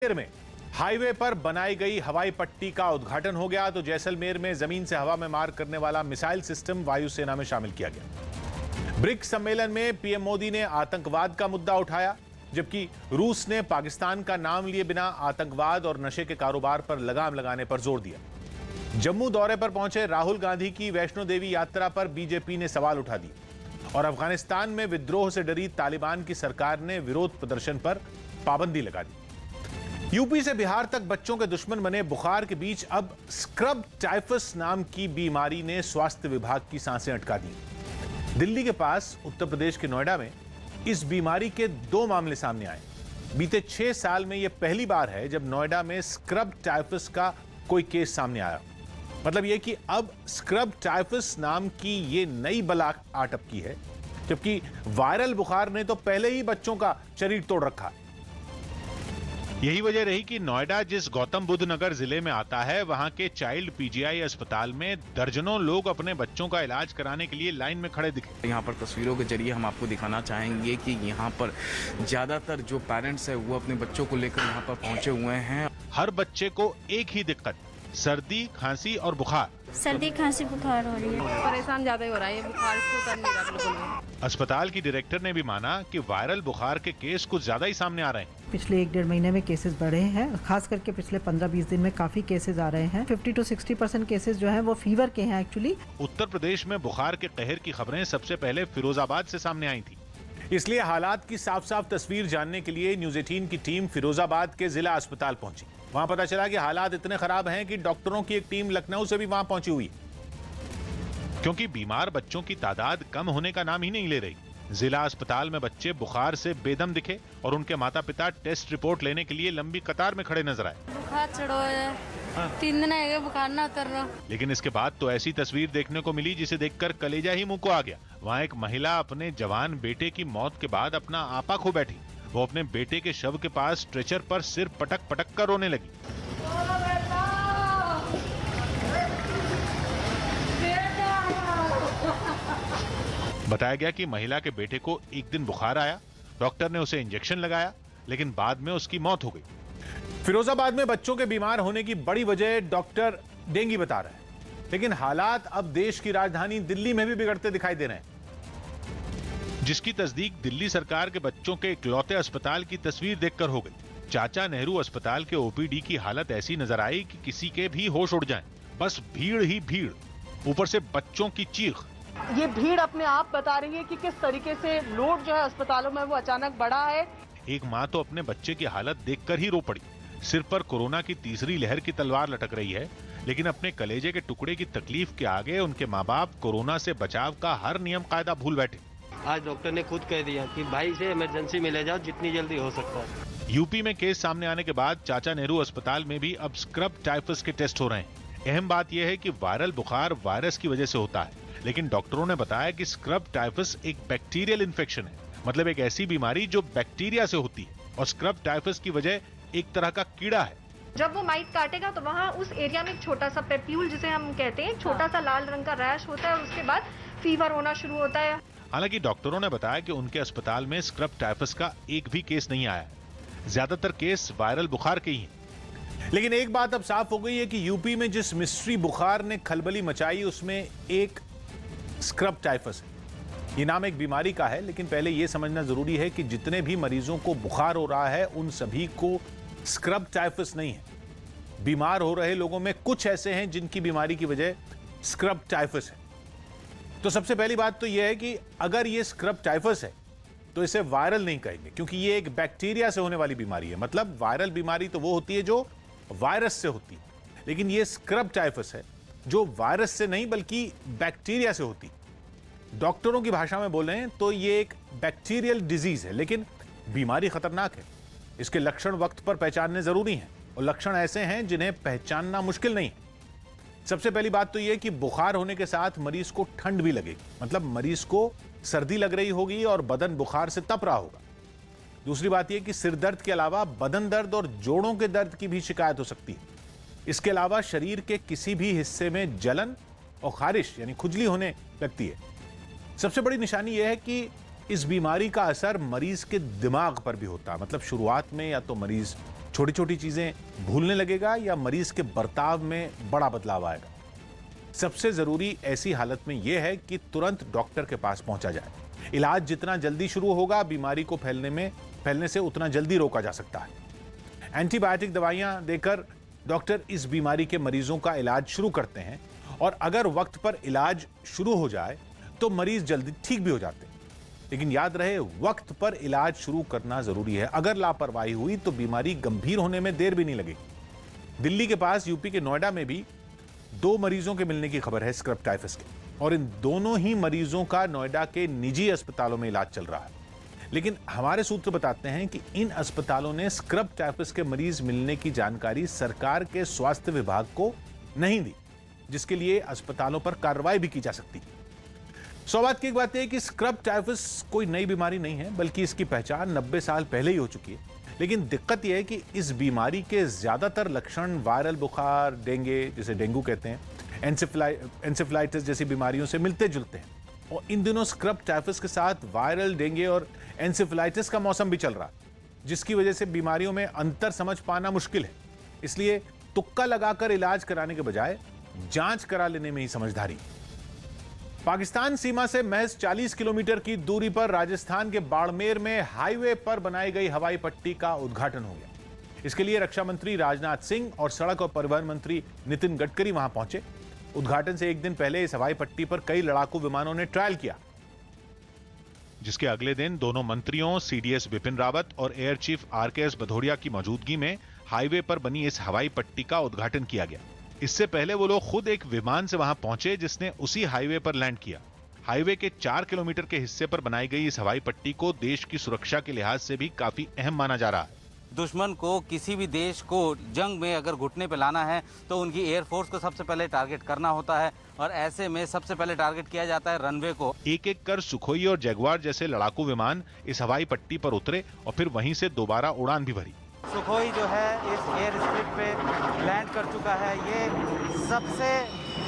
जैसलमेर में हाईवे पर बनाई गई हवाई पट्टी का उद्घाटन हो गया तो जैसलमेर में जमीन से हवा में मार करने वाला मिसाइल सिस्टम वायुसेना में शामिल किया गया। ब्रिक्स सम्मेलन में पीएम मोदी ने आतंकवाद का मुद्दा उठाया, जबकि रूस ने पाकिस्तान का नाम लिए बिना आतंकवाद और नशे के कारोबार पर लगाम लगाने पर जोर दिया। जम्मू दौरे पर पहुंचे राहुल गांधी की वैष्णो देवी यात्रा पर बीजेपी ने सवाल उठा दिए और अफगानिस्तान में विद्रोह से डरी तालिबान की सरकार ने विरोध प्रदर्शन पर पाबंदी लगा दी। यूपी से बिहार तक बच्चों के दुश्मन बने बुखार के बीच अब स्क्रब टाइफस नाम की बीमारी ने स्वास्थ्य विभाग की सांसें अटका दी। दिल्ली के पास उत्तर प्रदेश के नोएडा में इस बीमारी के 2 मामले सामने आए। बीते 6 साल में यह पहली बार है जब नोएडा में स्क्रब टाइफस का कोई केस सामने आया। मतलब यह कि अब स्क्रब टाइफस नाम की यह नई बला आ टपकी है, जबकि वायरल बुखार ने तो पहले ही बच्चों का शरीर तोड़ रखा। यही वजह रही कि नोएडा जिस गौतम बुद्ध नगर जिले में आता है, वहां के चाइल्ड पीजीआई अस्पताल में दर्जनों लोग अपने बच्चों का इलाज कराने के लिए लाइन में खड़े दिखे। यहाँ पर तस्वीरों के जरिए हम आपको दिखाना चाहेंगे कि यहाँ पर ज्यादातर जो पेरेंट्स है वो अपने बच्चों को लेकर यहाँ पर पहुंचे हुए हैं। हर बच्चे को एक ही दिक्कत, सर्दी, खांसी और बुखार। सर्दी खांसी बुखार हो रही है। परेशान ज्यादा हो रहा है, बुखार इसको कर नहीं रहा बिल्कुल। अस्पताल की डायरेक्टर ने भी माना कि वायरल बुखार के केस कुछ ज्यादा ही सामने आ रहे हैं। पिछले 1-1.5 महीने में केसेस बढ़े हैं, खास करके पिछले 15-20 दिन में काफी केसेस आ रहे हैं। 50 to 60% केसेस जो हैं वो फीवर के हैं एक्चुअली। उत्तर प्रदेश में बुखार के कहर की खबरें सबसे पहले फिरोजाबाद से सामने आई थी, इसलिए हालात की साफ साफ तस्वीर जानने के लिए न्यूज़ 18 की टीम फिरोजाबाद के जिला अस्पताल पहुंची। वहां पता चला कि हालात इतने खराब हैं कि डॉक्टरों की एक टीम लखनऊ से भी वहां पहुंची हुई है, क्योंकि बीमार बच्चों की तादाद कम होने का नाम ही नहीं ले रही। जिला अस्पताल में बच्चे बुखार से बेदम दिखे और उनके माता पिता टेस्ट रिपोर्ट लेने के लिए लंबी कतार में खड़े नजर आए। बुखार चढ़ो है, 3 दिन है बुखार ना उतर रहा। लेकिन इसके बाद तो ऐसी तस्वीर देखने को मिली जिसे देखकर कलेजा ही मुंह को आ गया। वहाँ एक महिला अपने जवान बेटे की मौत के बाद अपना आपा खो बैठी। वो अपने बेटे के शव के पास स्ट्रेचर पर सिर पटक पटक कर रोने लगी। बताया गया कि महिला के बेटे को एक दिन बुखार आया, डॉक्टर ने उसे इंजेक्शन लगाया, लेकिन बाद में उसकी मौत हो गई। फिरोजाबाद में बच्चों के बीमार होने की बड़ी वजह डॉक्टर डेंगू बता रहे हैं, लेकिन हालात अब देश की राजधानी दिल्ली में भी बिगड़ते दिखाई दे रहे हैं, जिसकी तस्दीक दिल्ली सरकार के बच्चों के इकलौते अस्पताल की तस्वीर देखकर हो गई। चाचा नेहरू अस्पताल के ओपीडी की हालत ऐसी नजर आई कि किसी के भी होश उड़ जाएं। बस भीड़ ही भीड़, ऊपर से बच्चों की चीख। ये भीड़ अपने आप बता रही है कि किस तरीके से लोड जो है अस्पतालों में वो अचानक बढ़ा है। एक माँ तो अपने बच्चे की हालत देखकर ही रो पड़ी। सिर पर कोरोना की तीसरी लहर की तलवार लटक रही है, लेकिन अपने कलेजे के टुकड़े की तकलीफ के आगे उनके माँ बाप कोरोना से बचाव का हर नियम कायदा भूल बैठे। आज डॉक्टर ने खुद कह दिया कि भाई से इमरजेंसी में ले जाओ जितनी जल्दी हो सकता है। यूपी में केस सामने आने के बाद चाचा नेहरू अस्पताल में भी अब स्क्रब टाइफस के टेस्ट हो रहे हैं। अहम बात यह है कि वायरल बुखार वायरस की वजह से होता है, लेकिन डॉक्टरों ने बताया कि स्क्रब टाइफस एक बैक्टीरियल इन्फेक्शन है, मतलब एक ऐसी बीमारी जो बैक्टीरिया से होती है, और स्क्रब टाइफस की वजह एक तरह का कीड़ा है। जब वो माइट काटेगा तो वहाँ उस एरिया में एक छोटा सा पेप्यूल जिसे हम कहते हैं, छोटा सा लाल रंग का रैश होता है और उसके बाद फीवर होना शुरू होता है। हालांकि डॉक्टरों ने बताया कि उनके अस्पताल में स्क्रब टाइफस का एक भी केस नहीं आया है, ज्यादातर केस वायरल बुखार के ही हैं। लेकिन एक बात अब साफ हो गई है कि यूपी में जिस मिस्ट्री बुखार ने खलबली मचाई उसमें एक स्क्रब टाइफस है। ये नाम एक बीमारी का है, लेकिन पहले यह समझना जरूरी है कि जितने भी मरीजों को बुखार हो रहा है उन सभी को स्क्रब टाइफस नहीं है। बीमार हो रहे लोगों में कुछ ऐसे हैं जिनकी बीमारी की वजह स्क्रब टाइफस है। तो सबसे पहली बात तो यह है कि अगर ये स्क्रब टाइफस है तो इसे वायरल नहीं कहेंगे, क्योंकि ये एक बैक्टीरिया से होने वाली बीमारी है। मतलब वायरल बीमारी तो वो होती है जो वायरस से होती है, लेकिन ये स्क्रब टाइफस है जो वायरस से नहीं बल्कि बैक्टीरिया से होती है। डॉक्टरों की भाषा में बोलें तो ये एक बैक्टीरियल डिजीज है, लेकिन बीमारी खतरनाक है। इसके लक्षण वक्त पर पहचानने जरूरी हैं, और लक्षण ऐसे हैं जिन्हें पहचानना मुश्किल नहीं है। सबसे पहली बात तो यह कि बुखार होने के साथ मरीज को ठंड भी लगेगी, मतलब मरीज को सर्दी लग रही होगी और बदन बुखार से तप रहा होगा। दूसरी बात यह कि सिर दर्द के अलावा बदन दर्द और जोड़ों के दर्द की भी शिकायत हो सकती है। इसके अलावा शरीर के किसी भी हिस्से में जलन और खारिश यानी खुजली होने लगती है। सबसे बड़ी निशानी यह है कि इस बीमारी का असर मरीज के दिमाग पर भी होता है। मतलब शुरुआत में या तो मरीज छोटी छोटी चीजें भूलने लगेगा या मरीज के बर्ताव में बड़ा बदलाव आएगा? सबसे जरूरी ऐसी हालत में यह है कि तुरंत डॉक्टर के पास पहुंचा जाए। इलाज जितना जल्दी शुरू होगा, बीमारी को फैलने से उतना जल्दी रोका जा सकता है। एंटीबायोटिक दवाइयां देकर डॉक्टर इस बीमारी के मरीजों का इलाज शुरू करते हैं और अगर वक्त पर इलाज शुरू हो जाए तो मरीज जल्दी ठीक भी हो जाते हैं। लेकिन याद रहे, वक्त पर इलाज शुरू करना जरूरी है। अगर लापरवाही हुई तो बीमारी गंभीर होने में देर भी नहीं लगेगी। दिल्ली के पास यूपी के नोएडा में भी 2 मरीजों के मिलने की खबर है स्क्रब टाइफस के, और इन दोनों ही मरीजों का नोएडा के निजी अस्पतालों में इलाज चल रहा है। लेकिन हमारे सूत्र बताते हैं कि इन अस्पतालों ने स्क्रब टाइफस के मरीज मिलने की जानकारी सरकार के स्वास्थ्य विभाग को नहीं दी, जिसके लिए अस्पतालों पर कार्रवाई भी की जा सकती है। सौभाग्य की बात है कि स्क्रब टाइफस कोई नई बीमारी नहीं है, बल्कि इसकी पहचान 90 साल पहले ही हो चुकी है। लेकिन दिक्कत यह है कि इस बीमारी के ज्यादातर लक्षण वायरल बुखार, डेंगू जिसे डेंगू कहते हैं, एंसेफेलाइटिस जैसी बीमारियों से मिलते जुलते हैं। और इन दिनों स्क्रब टाइफस के साथ वायरल डेंगू और एंसेफेलाइटिस का मौसम भी चल रहा है, जिसकी वजह से बीमारियों में अंतर समझ पाना मुश्किल है। इसलिए तुक्का लगाकर इलाज कराने के बजाय जांच करा लेने में ही समझदारी। पाकिस्तान सीमा से महज 40 किलोमीटर की दूरी पर राजस्थान के बाड़मेर में हाईवे पर बनाई गई हवाई पट्टी का उद्घाटन हो गया। इसके लिए रक्षा मंत्री राजनाथ सिंह और सड़क और परिवहन मंत्री नितिन गडकरी वहां पहुंचे। उद्घाटन से एक दिन पहले इस हवाई पट्टी पर कई लड़ाकू विमानों ने ट्रायल किया, जिसके अगले दिन दोनों मंत्रियों सीडीएस बिपिन रावत और एयर चीफ आरकेएस भदौरिया की मौजूदगी में हाईवे पर बनी इस हवाई पट्टी का उद्घाटन किया गया। इससे पहले वो लोग खुद एक विमान से वहां पहुंचे, जिसने उसी हाईवे पर लैंड किया। हाईवे के 4 किलोमीटर के हिस्से पर बनाई गई इस हवाई पट्टी को देश की सुरक्षा के लिहाज से भी काफी अहम माना जा रहा है। दुश्मन को, किसी भी देश को जंग में अगर घुटने पे लाना है तो उनकी एयरफोर्स को सबसे पहले टारगेट करना होता है, और ऐसे में सबसे पहले टारगेट किया जाता है रनवे को। एक एक कर सुखोई और जगुआर जैसे लड़ाकू विमान इस हवाई पट्टी पर उतरे और फिर वहीं से दोबारा उड़ान भी भरी। सुखोई जो है इस एयर स्ट्रिप पे लैंड कर चुका है। ये सबसे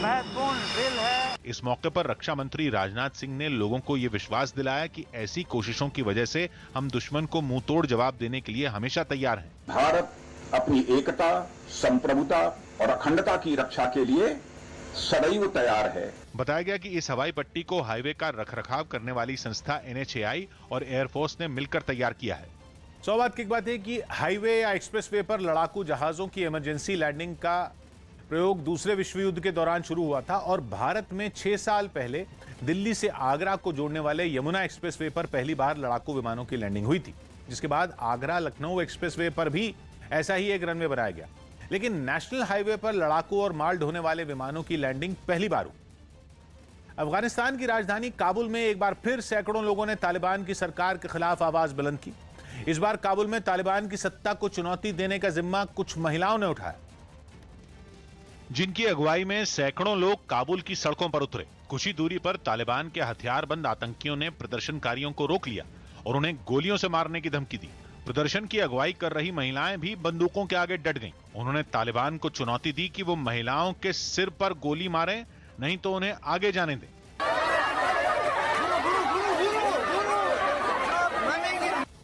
महत्वपूर्ण ड्रिल है। इस मौके पर रक्षा मंत्री राजनाथ सिंह ने लोगों को ये विश्वास दिलाया कि ऐसी कोशिशों की वजह से हम दुश्मन को मुंह तोड़ जवाब देने के लिए हमेशा तैयार हैं। भारत अपनी एकता, संप्रभुता और अखंडता की रक्षा के लिए सदैव तैयार है। बताया गया कि इस हवाई पट्टी को हाईवे का रखरखाव करने वाली संस्था NHAI और एयरफोर्स ने मिलकर तैयार किया है। सौभाग्य की बात है कि हाईवे या एक्सप्रेसवे पर लड़ाकू जहाजों की इमरजेंसी लैंडिंग का प्रयोग दूसरे विश्व युद्ध के दौरान शुरू हुआ था, और भारत में 6 साल पहले दिल्ली से आगरा को जोड़ने वाले यमुना एक्सप्रेसवे पर पहली बार लड़ाकू विमानों की लैंडिंग हुई थी, जिसके बाद आगरा लखनऊ एक्सप्रेसवे पर भी ऐसा ही एक रनवे बनाया गया। लेकिन नेशनल हाईवे पर लड़ाकू और माल ढोने वाले विमानों की लैंडिंग पहली बार हुई। अफगानिस्तान की राजधानी काबुल में एक बार फिर सैकड़ों लोगों ने तालिबान की सरकार के खिलाफ आवाज बुलंद की। इस बार काबुल में तालिबान की सत्ता को चुनौती देने का जिम्मा कुछ महिलाओं ने उठाया, जिनकी अगुवाई में सैकड़ों लोग काबुल की सड़कों पर उतरे। कुछ ही दूरी पर तालिबान के हथियारबंद आतंकियों ने प्रदर्शनकारियों को रोक लिया और उन्हें गोलियों से मारने की धमकी दी। प्रदर्शन की अगुवाई कर रही महिलाएं भी बंदूकों के आगे डट गईं। उन्होंने तालिबान को चुनौती दी कि वो महिलाओं के सिर पर गोली मारें, नहीं तो उन्हें आगे जाने दें।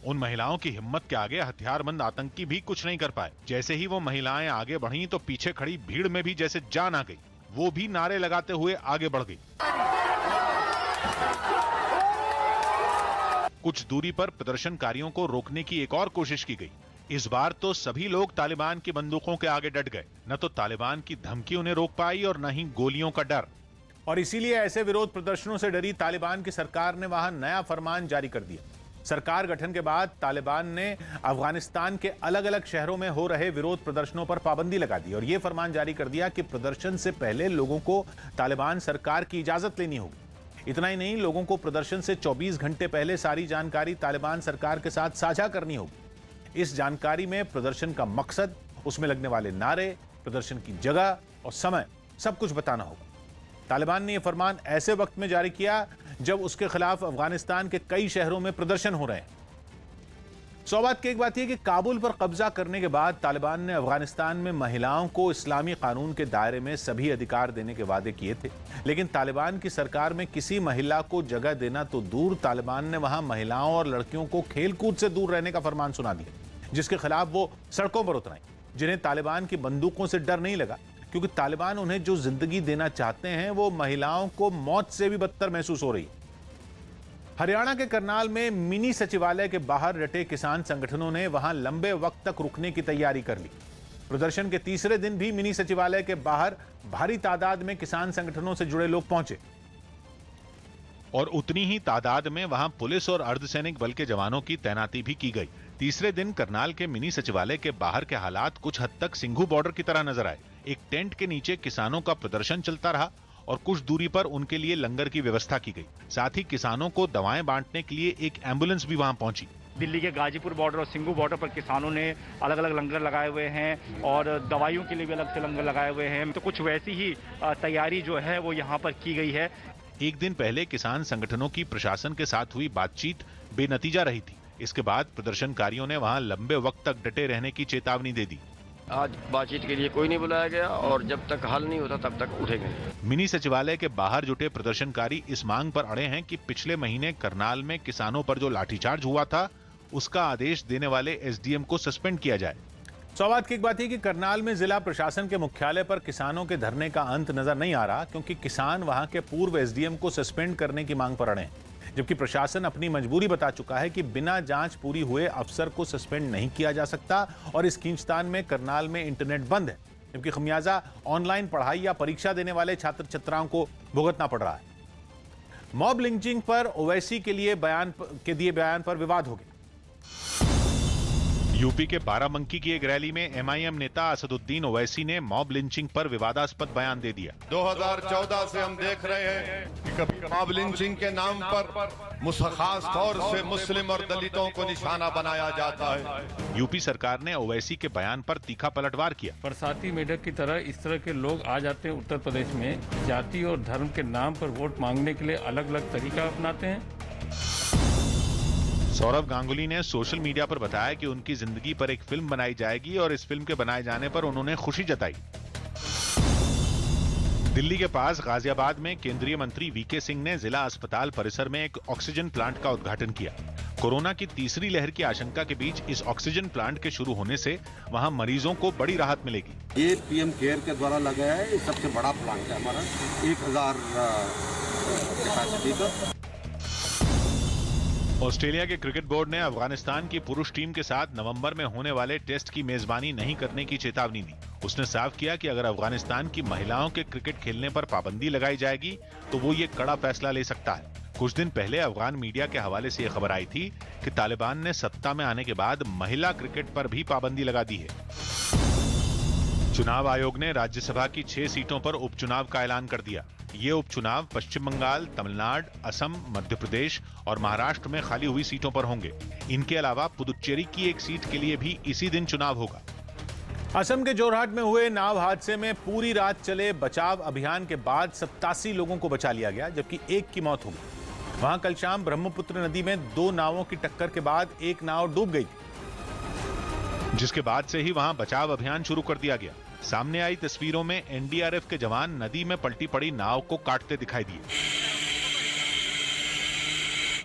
उन महिलाओं की हिम्मत के आगे हथियारबंद आतंकी भी कुछ नहीं कर पाए। जैसे ही वो महिलाएं आगे बढ़ीं तो पीछे खड़ी भीड़ में भी जैसे जान आ गई। वो भी नारे लगाते हुए आगे बढ़ गई। कुछ दूरी पर प्रदर्शनकारियों को रोकने की एक और कोशिश की गई। इस बार तो सभी लोग तालिबान की बंदूकों के आगे डट गए। न तो तालिबान की धमकी उन्हें रोक पाई और न ही गोलियों का डर। और इसीलिए ऐसे विरोध प्रदर्शनों से डरी तालिबान की सरकार ने वहां नया फरमान जारी कर दिया। सरकार गठन के बाद तालिबान ने अफगानिस्तान के अलग अलग शहरों में हो रहे विरोध प्रदर्शनों पर पाबंदी लगा दी और यह फरमान जारी कर दिया कि प्रदर्शन से पहले लोगों को तालिबान सरकार की इजाजत लेनी होगी। इतना ही नहीं, लोगों को प्रदर्शन से 24 घंटे पहले सारी जानकारी तालिबान सरकार के साथ साझा करनी होगी। इस जानकारी में प्रदर्शन का मकसद, उसमें लगने वाले नारे, प्रदर्शन की जगह और समय, सब कुछ बताना होगा। तालिबान ने यह फरमान ऐसे वक्त में जारी किया जब उसके खिलाफ अफगानिस्तान के कई शहरों में प्रदर्शन हो रहे हैं। सौभाग्य की एक बात यह कि काबुल पर कब्जा करने के बाद तालिबान ने अफगानिस्तान में महिलाओं को इस्लामी कानून के दायरे में सभी अधिकार देने के वादे किए थे, लेकिन तालिबान की सरकार में किसी महिला को जगह देना तो दूर, तालिबान ने वहां महिलाओं और लड़कियों को खेल कूद से दूर रहने का फरमान सुना दिया। जिसके खिलाफ वो सड़कों पर उतरे, जिन्हें तालिबान की बंदूकों से डर नहीं लगा, क्योंकि तालिबान उन्हें जो जिंदगी देना चाहते हैं वो महिलाओं को मौत से भी बदतर महसूस हो रही है। हरियाणा के करनाल में मिनी सचिवालय के बाहर डटे किसान संगठनों ने वहां लंबे वक्त तक रुकने की तैयारी कर ली। प्रदर्शन के तीसरे दिन भी मिनी सचिवालय के बाहर भारी तादाद में किसान संगठनों से जुड़े लोग पहुंचे और उतनी ही तादाद में वहां पुलिस और अर्धसैनिक बल के जवानों की तैनाती भी की गई। तीसरे दिन करनाल के मिनी सचिवालय के बाहर के हालात कुछ हद तक सिंघू बॉर्डर की तरह नजर आए। एक टेंट के नीचे किसानों का प्रदर्शन चलता रहा और कुछ दूरी पर उनके लिए लंगर की व्यवस्था की गई। साथ ही किसानों को दवाएं बांटने के लिए एक एम्बुलेंस भी वहां पहुंची। दिल्ली के गाजीपुर बॉर्डर और सिंघू बॉर्डर पर किसानों ने अलग अलग लंगर लगाए हुए हैं और दवाइयों के लिए भी अलग से लंगर लगाए हुए हैं। तो कुछ वैसी ही तैयारी जो है वो यहाँ पर की गई है। एक दिन पहले किसान संगठनों की प्रशासन के साथ हुई बातचीत बेनतीजा रही थी। इसके बाद प्रदर्शनकारियों ने वहां लंबे वक्त तक डटे रहने की चेतावनी दे दी। आज बातचीत के लिए कोई नहीं बुलाया गया और जब तक हल नहीं होता तब तक उठेंगे। मिनी सचिवालय के बाहर जुटे प्रदर्शनकारी इस मांग पर अड़े हैं कि पिछले महीने करनाल में किसानों पर जो लाठीचार्ज हुआ था उसका आदेश देने वाले एसडीएम को सस्पेंड किया जाए। सौभाग्य की एक बात है कि करनाल में जिला प्रशासन के मुख्यालय पर किसानों के धरने का अंत नजर नहीं आ रहा, क्योंकि किसान वहां के पूर्व एसडीएम को सस्पेंड करने की मांग पर अड़े हैं, जबकि प्रशासन अपनी मजबूरी बता चुका है कि बिना जांच पूरी हुए अफसर को सस्पेंड नहीं किया जा सकता। और इस खींचतान में करनाल में इंटरनेट बंद है, जबकि खमियाजा ऑनलाइन पढ़ाई या परीक्षा देने वाले छात्र छात्राओं को भुगतना पड़ रहा है। मॉब लिंचिंग पर ओवैसी के दिए बयान पर विवाद हो गया। यूपी के बाराबंकी की एक रैली में एमआईएम नेता असदुद्दीन ओवैसी ने मॉब लिंचिंग पर विवादास्पद बयान दे दिया। 2014 से हम देख रहे हैं कि कभी मॉब लिंचिंग के नाम पर खास तौर से मुस्लिम और दलितों को निशाना बनाया जाता है। यूपी सरकार ने ओवैसी के बयान पर तीखा पलटवार किया। बरसाती मेढक की तरह इस तरह के लोग आ जाते हैं उत्तर प्रदेश में, जाति और धर्म के नाम पर वोट मांगने के लिए अलग अलग तरीका अपनाते हैं। सौरव गांगुली ने सोशल मीडिया पर बताया कि उनकी जिंदगी पर एक फिल्म बनाई जाएगी और इस फिल्म के बनाए जाने पर उन्होंने खुशी जताई। दिल्ली के पास गाजियाबाद में केंद्रीय मंत्री वीके सिंह ने जिला अस्पताल परिसर में एक ऑक्सीजन प्लांट का उद्घाटन किया। कोरोना की तीसरी लहर की आशंका के बीच इस ऑक्सीजन प्लांट के शुरू होने से वहां मरीजों को बड़ी राहत मिलेगी। ये पीएम केयर के द्वारा लगाया है, ये सबसे बड़ा प्लांट है हमारा, 1000 कैपेसिटी का। ऑस्ट्रेलिया के क्रिकेट बोर्ड ने अफगानिस्तान की पुरुष टीम के साथ नवंबर में होने वाले टेस्ट की मेजबानी नहीं करने की चेतावनी दी। उसने साफ किया कि अगर अफगानिस्तान की महिलाओं के क्रिकेट खेलने पर पाबंदी लगाई जाएगी तो वो ये कड़ा फैसला ले सकता है। कुछ दिन पहले अफगान मीडिया के हवाले से यह खबर आई थी कि तालिबान ने सत्ता में आने के बाद महिला क्रिकेट पर भी पाबंदी लगा दी है। चुनाव आयोग ने राज्यसभा की 6 सीटों पर उपचुनाव का ऐलान कर दिया। ये उपचुनाव पश्चिम बंगाल, तमिलनाडु, असम, मध्य प्रदेश और महाराष्ट्र में खाली हुई सीटों पर होंगे। इनके अलावा पुदुचेरी की एक सीट के लिए भी इसी दिन चुनाव होगा। असम के जोरहाट में हुए नाव हादसे में पूरी रात चले बचाव अभियान के बाद 87 लोगों को बचा लिया गया, जबकि एक की मौत हो गई। वहां कल शाम ब्रह्मपुत्र नदी में 2 नावों की टक्कर के बाद एक नाव डूब गई, जिसके बाद से ही वहां बचाव अभियान शुरू कर दिया गया। सामने आई तस्वीरों में एनडीआरएफ के जवान नदी में पलटी पड़ी नाव को काटते दिखाई दिए।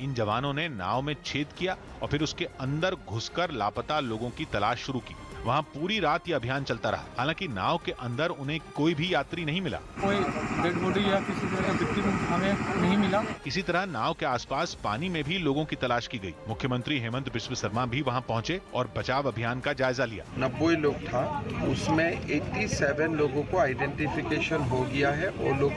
इन जवानों ने नाव में छेद किया और फिर उसके अंदर घुसकर लापता लोगों की तलाश शुरू की। वहां पूरी रात यह अभियान चलता रहा। हालांकि नाव के अंदर उन्हें कोई भी यात्री नहीं मिला, कोई डेड बॉडी या किसी तरह का विक्टिम हमें नहीं मिला। इसी तरह नाव के आसपास पानी में भी लोगों की तलाश की गई। मुख्यमंत्री हेमंत बिस्व शर्मा भी वहां पहुंचे और बचाव अभियान का जायजा लिया। 90 लोग था, उसमें 87 लोगों को आइडेंटिफिकेशन हो गया है। वो लोग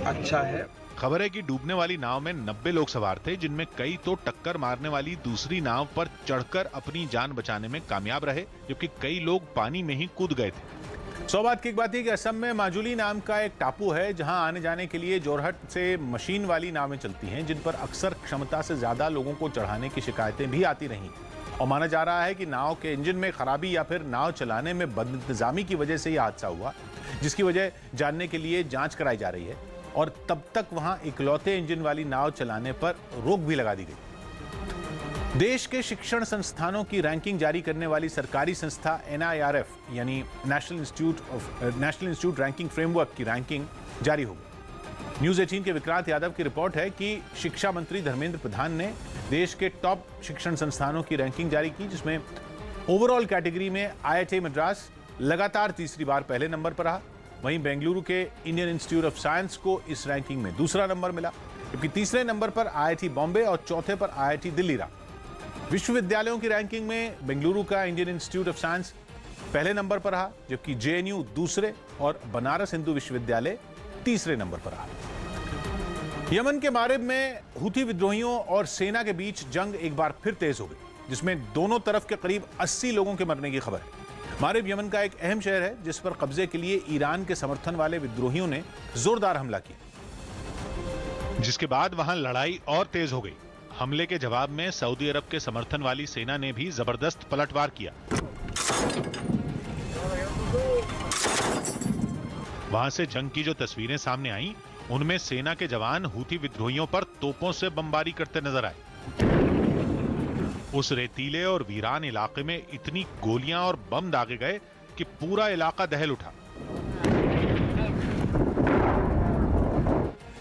अच्छा है। खबर है कि डूबने वाली नाव में 90 लोग सवार थे, जिनमें कई तो टक्कर मारने वाली दूसरी नाव पर चढ़कर अपनी जान बचाने में कामयाब रहे, जबकि कई लोग पानी में ही कूद गए थे। सौभाग्य की बात है कि असम में माजुली नाम का एक टापू है, जहां आने जाने के लिए जोरहट से मशीन वाली नावें चलती हैं, जिन पर अक्सर क्षमता से ज्यादा लोगों को चढ़ाने की शिकायतें भी आती रहीं। और माना जा रहा है कि नाव के इंजन में खराबी या फिर नाव चलाने में बदइंतजामी की वजह से यह हादसा हुआ, जिसकी वजह जानने के लिए जांच कराई जा रही है। और तब तक वहां इकलौते इंजन वाली नाव चलाने पर रोक भी लगा दी गई। देश के शिक्षण संस्थानों की रैंकिंग जारी करने वाली सरकारी संस्था NIRF यानी नेशनल इंस्टीट्यूट रैंकिंग फ्रेमवर्क की रैंकिंग जारी होगी। न्यूज 18 के विक्रांत यादव की रिपोर्ट है कि शिक्षा मंत्री धर्मेंद्र प्रधान ने देश के टॉप शिक्षण संस्थानों की रैंकिंग जारी की, जिसमें ओवरऑल कैटेगरी में IIT मद्रास लगातार तीसरी बार पहले नंबर पर रहा। वहीं बेंगलुरु के इंडियन इंस्टीट्यूट ऑफ साइंस को इस रैंकिंग में दूसरा नंबर मिला, जबकि तीसरे नंबर पर IIT बॉम्बे और चौथे पर IIT दिल्ली रहा। विश्वविद्यालयों की रैंकिंग में बेंगलुरु का इंडियन इंस्टीट्यूट ऑफ साइंस पहले नंबर पर रहा, जबकि JNU दूसरे और बनारस हिंदू विश्वविद्यालय तीसरे नंबर पर रहा। यमन के मारिब में हुती विद्रोहियों और सेना के बीच जंग एक बार फिर तेज हो गई, जिसमें दोनों तरफ के करीब 80 लोगों के मरने की खबर है। मारिब यमन का एक अहम शहर है, जिस पर कब्जे के लिए ईरान के समर्थन वाले विद्रोहियों ने जोरदार हमला किया, जिसके बाद वहां लड़ाई और तेज हो गई। हमले के जवाब में सऊदी अरब के समर्थन वाली सेना ने भी जबरदस्त पलटवार किया। वहां से जंग की जो तस्वीरें सामने आईं, उनमें सेना के जवान हुती विद्रोहियों पर तोपों से बमबारी करते नजर आए। उस रेतीले और वीरान इलाके में इतनी गोलियां और बम दागे गए कि पूरा इलाका दहल उठा।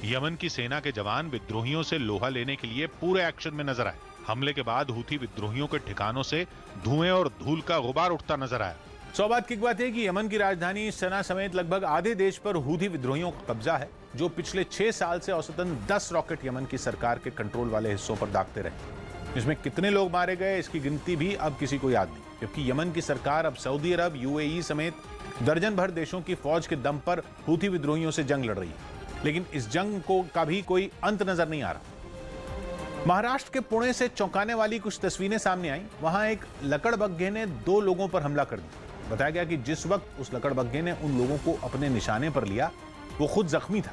यमन की सेना के जवान विद्रोहियों से लोहा लेने के लिए पूरे एक्शन में नजर आए। हमले के बाद हुती विद्रोहियों के ठिकानों से धुएं और धूल का गुबार उठता नजर आया। सौभाग्य की बात है कि यमन की राजधानी सना समेत लगभग आधे देश पर हुती विद्रोहियों का कब्जा है, जो पिछले 6 साल से औसतन 10 रॉकेट यमन की सरकार के कंट्रोल वाले हिस्सों पर दागते रहे। इसमें कितने लोग मारे गए, इसकी गिनती भी अब किसी को याद नहीं, जबकि यमन की सरकार अब सऊदी अरब, UAE समेत दर्जन भर देशों की फौज के दम पर हुती विद्रोहियों से जंग लड़ रही है। लेकिन इस जंग को का भी कोई अंत नजर नहीं आ रहा। महाराष्ट्र के पुणे से चौंकाने वाली कुछ तस्वीरें सामने आई। वहां एक लकड़बग्घे ने 2 लोगों पर हमला कर दिया। बताया गया कि जिस वक्त उस लकड़बग्घे ने उन लोगों को अपने निशाने पर लिया, वो खुद जख्मी था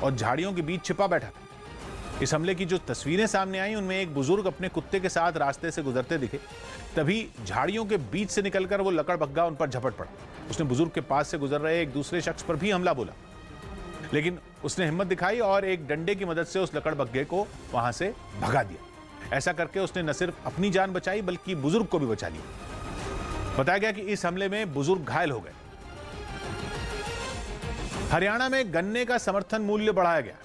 और झाड़ियों के बीच छिपा बैठा था। इस हमले की जो तस्वीरें सामने आई, उनमें एक बुजुर्ग अपने कुत्ते के साथ रास्ते से गुजरते दिखे। तभी झाड़ियों के बीच से निकलकर वो लकड़बग्घा उन पर झपट पड़ा। उसने बुजुर्ग के पास से गुजर रहे एक दूसरे शख्स पर भी हमला बोला, लेकिन उसने हिम्मत दिखाई और एक डंडे की मदद से उस लकड़बग्घे को वहां से भगा दिया। ऐसा करके उसने न सिर्फ अपनी जान बचाई, बल्कि बुजुर्ग को भी बचा लिया। बताया गया कि इस हमले में बुजुर्ग घायल हो गए। हरियाणा में गन्ने का समर्थन मूल्य बढ़ाया गया।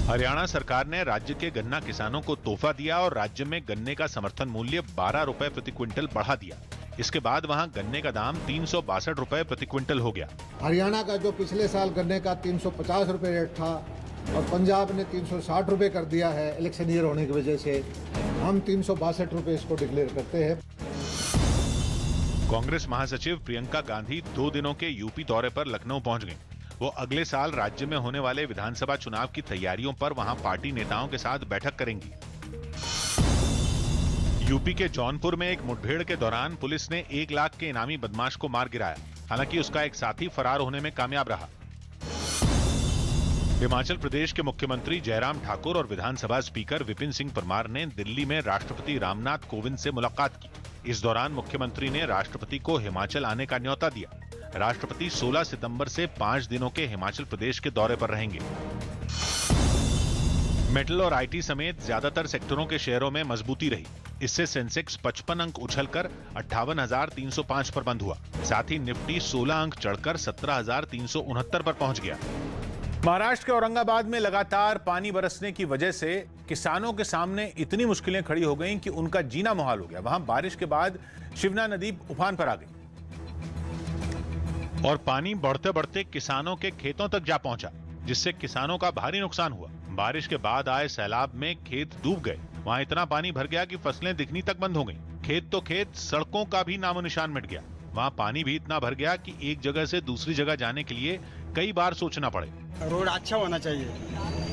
हरियाणा सरकार ने राज्य के गन्ना किसानों को तोहफा दिया और राज्य में गन्ने का समर्थन मूल्य 12 रुपए प्रति क्विंटल बढ़ा दिया। इसके बाद वहां गन्ने का दाम 362 रुपए प्रति क्विंटल हो गया। हरियाणा का जो पिछले साल गन्ने का 350 रुपए रेट था और पंजाब ने 360 रुपए कर दिया है, इलेक्शन ईयर होने की वजह से हम 362 रुपए इसको डिक्लेयर करते हैं। कांग्रेस महासचिव प्रियंका गांधी 2 दिनों के यूपी दौरे पर लखनऊ पहुंच गईं। वो अगले साल राज्य में होने वाले विधानसभा चुनाव की तैयारियों पर वहां पार्टी नेताओं के साथ बैठक करेंगी। यूपी के जौनपुर में एक मुठभेड़ के दौरान पुलिस ने 1 लाख के इनामी बदमाश को मार गिराया। हालांकि उसका एक साथी फरार होने में कामयाब रहा। हिमाचल प्रदेश के मुख्यमंत्री जयराम ठाकुर और विधानसभा स्पीकर विपिन सिंह परमार ने दिल्ली में राष्ट्रपति रामनाथ कोविंद से मुलाकात की। इस दौरान मुख्यमंत्री ने राष्ट्रपति को हिमाचल आने का न्योता दिया। राष्ट्रपति 16 सितंबर से 5 दिनों के हिमाचल प्रदेश के दौरे पर रहेंगे। मेटल और IT समेत ज्यादातर सेक्टरों के शेयरों में मजबूती रही। इससे सेंसेक्स 55 अंक उछलकर 58,305 पर बंद हुआ। साथ ही निफ्टी 16 अंक चढ़कर 17,369 पर पहुंच गया। महाराष्ट्र के औरंगाबाद में लगातार पानी बरसने की वजह से किसानों के सामने इतनी मुश्किलें खड़ी हो गईं कि उनका जीना मुहाल हो गया। वहां बारिश के बाद शिवना नदी उफान पर आ गई और पानी बढ़ते बढ़ते किसानों के खेतों तक जा पहुंचा, जिससे किसानों का भारी नुकसान हुआ। बारिश के बाद आए सैलाब में खेत डूब गए। वहां इतना पानी भर गया कि फसलें दिखनी तक बंद हो गईं। खेत तो खेत, सड़कों का भी नामो निशान मिट गया। वहां पानी भी इतना भर गया कि एक जगह से दूसरी जगह जाने के लिए कई बार सोचना पड़े। रोड अच्छा होना चाहिए,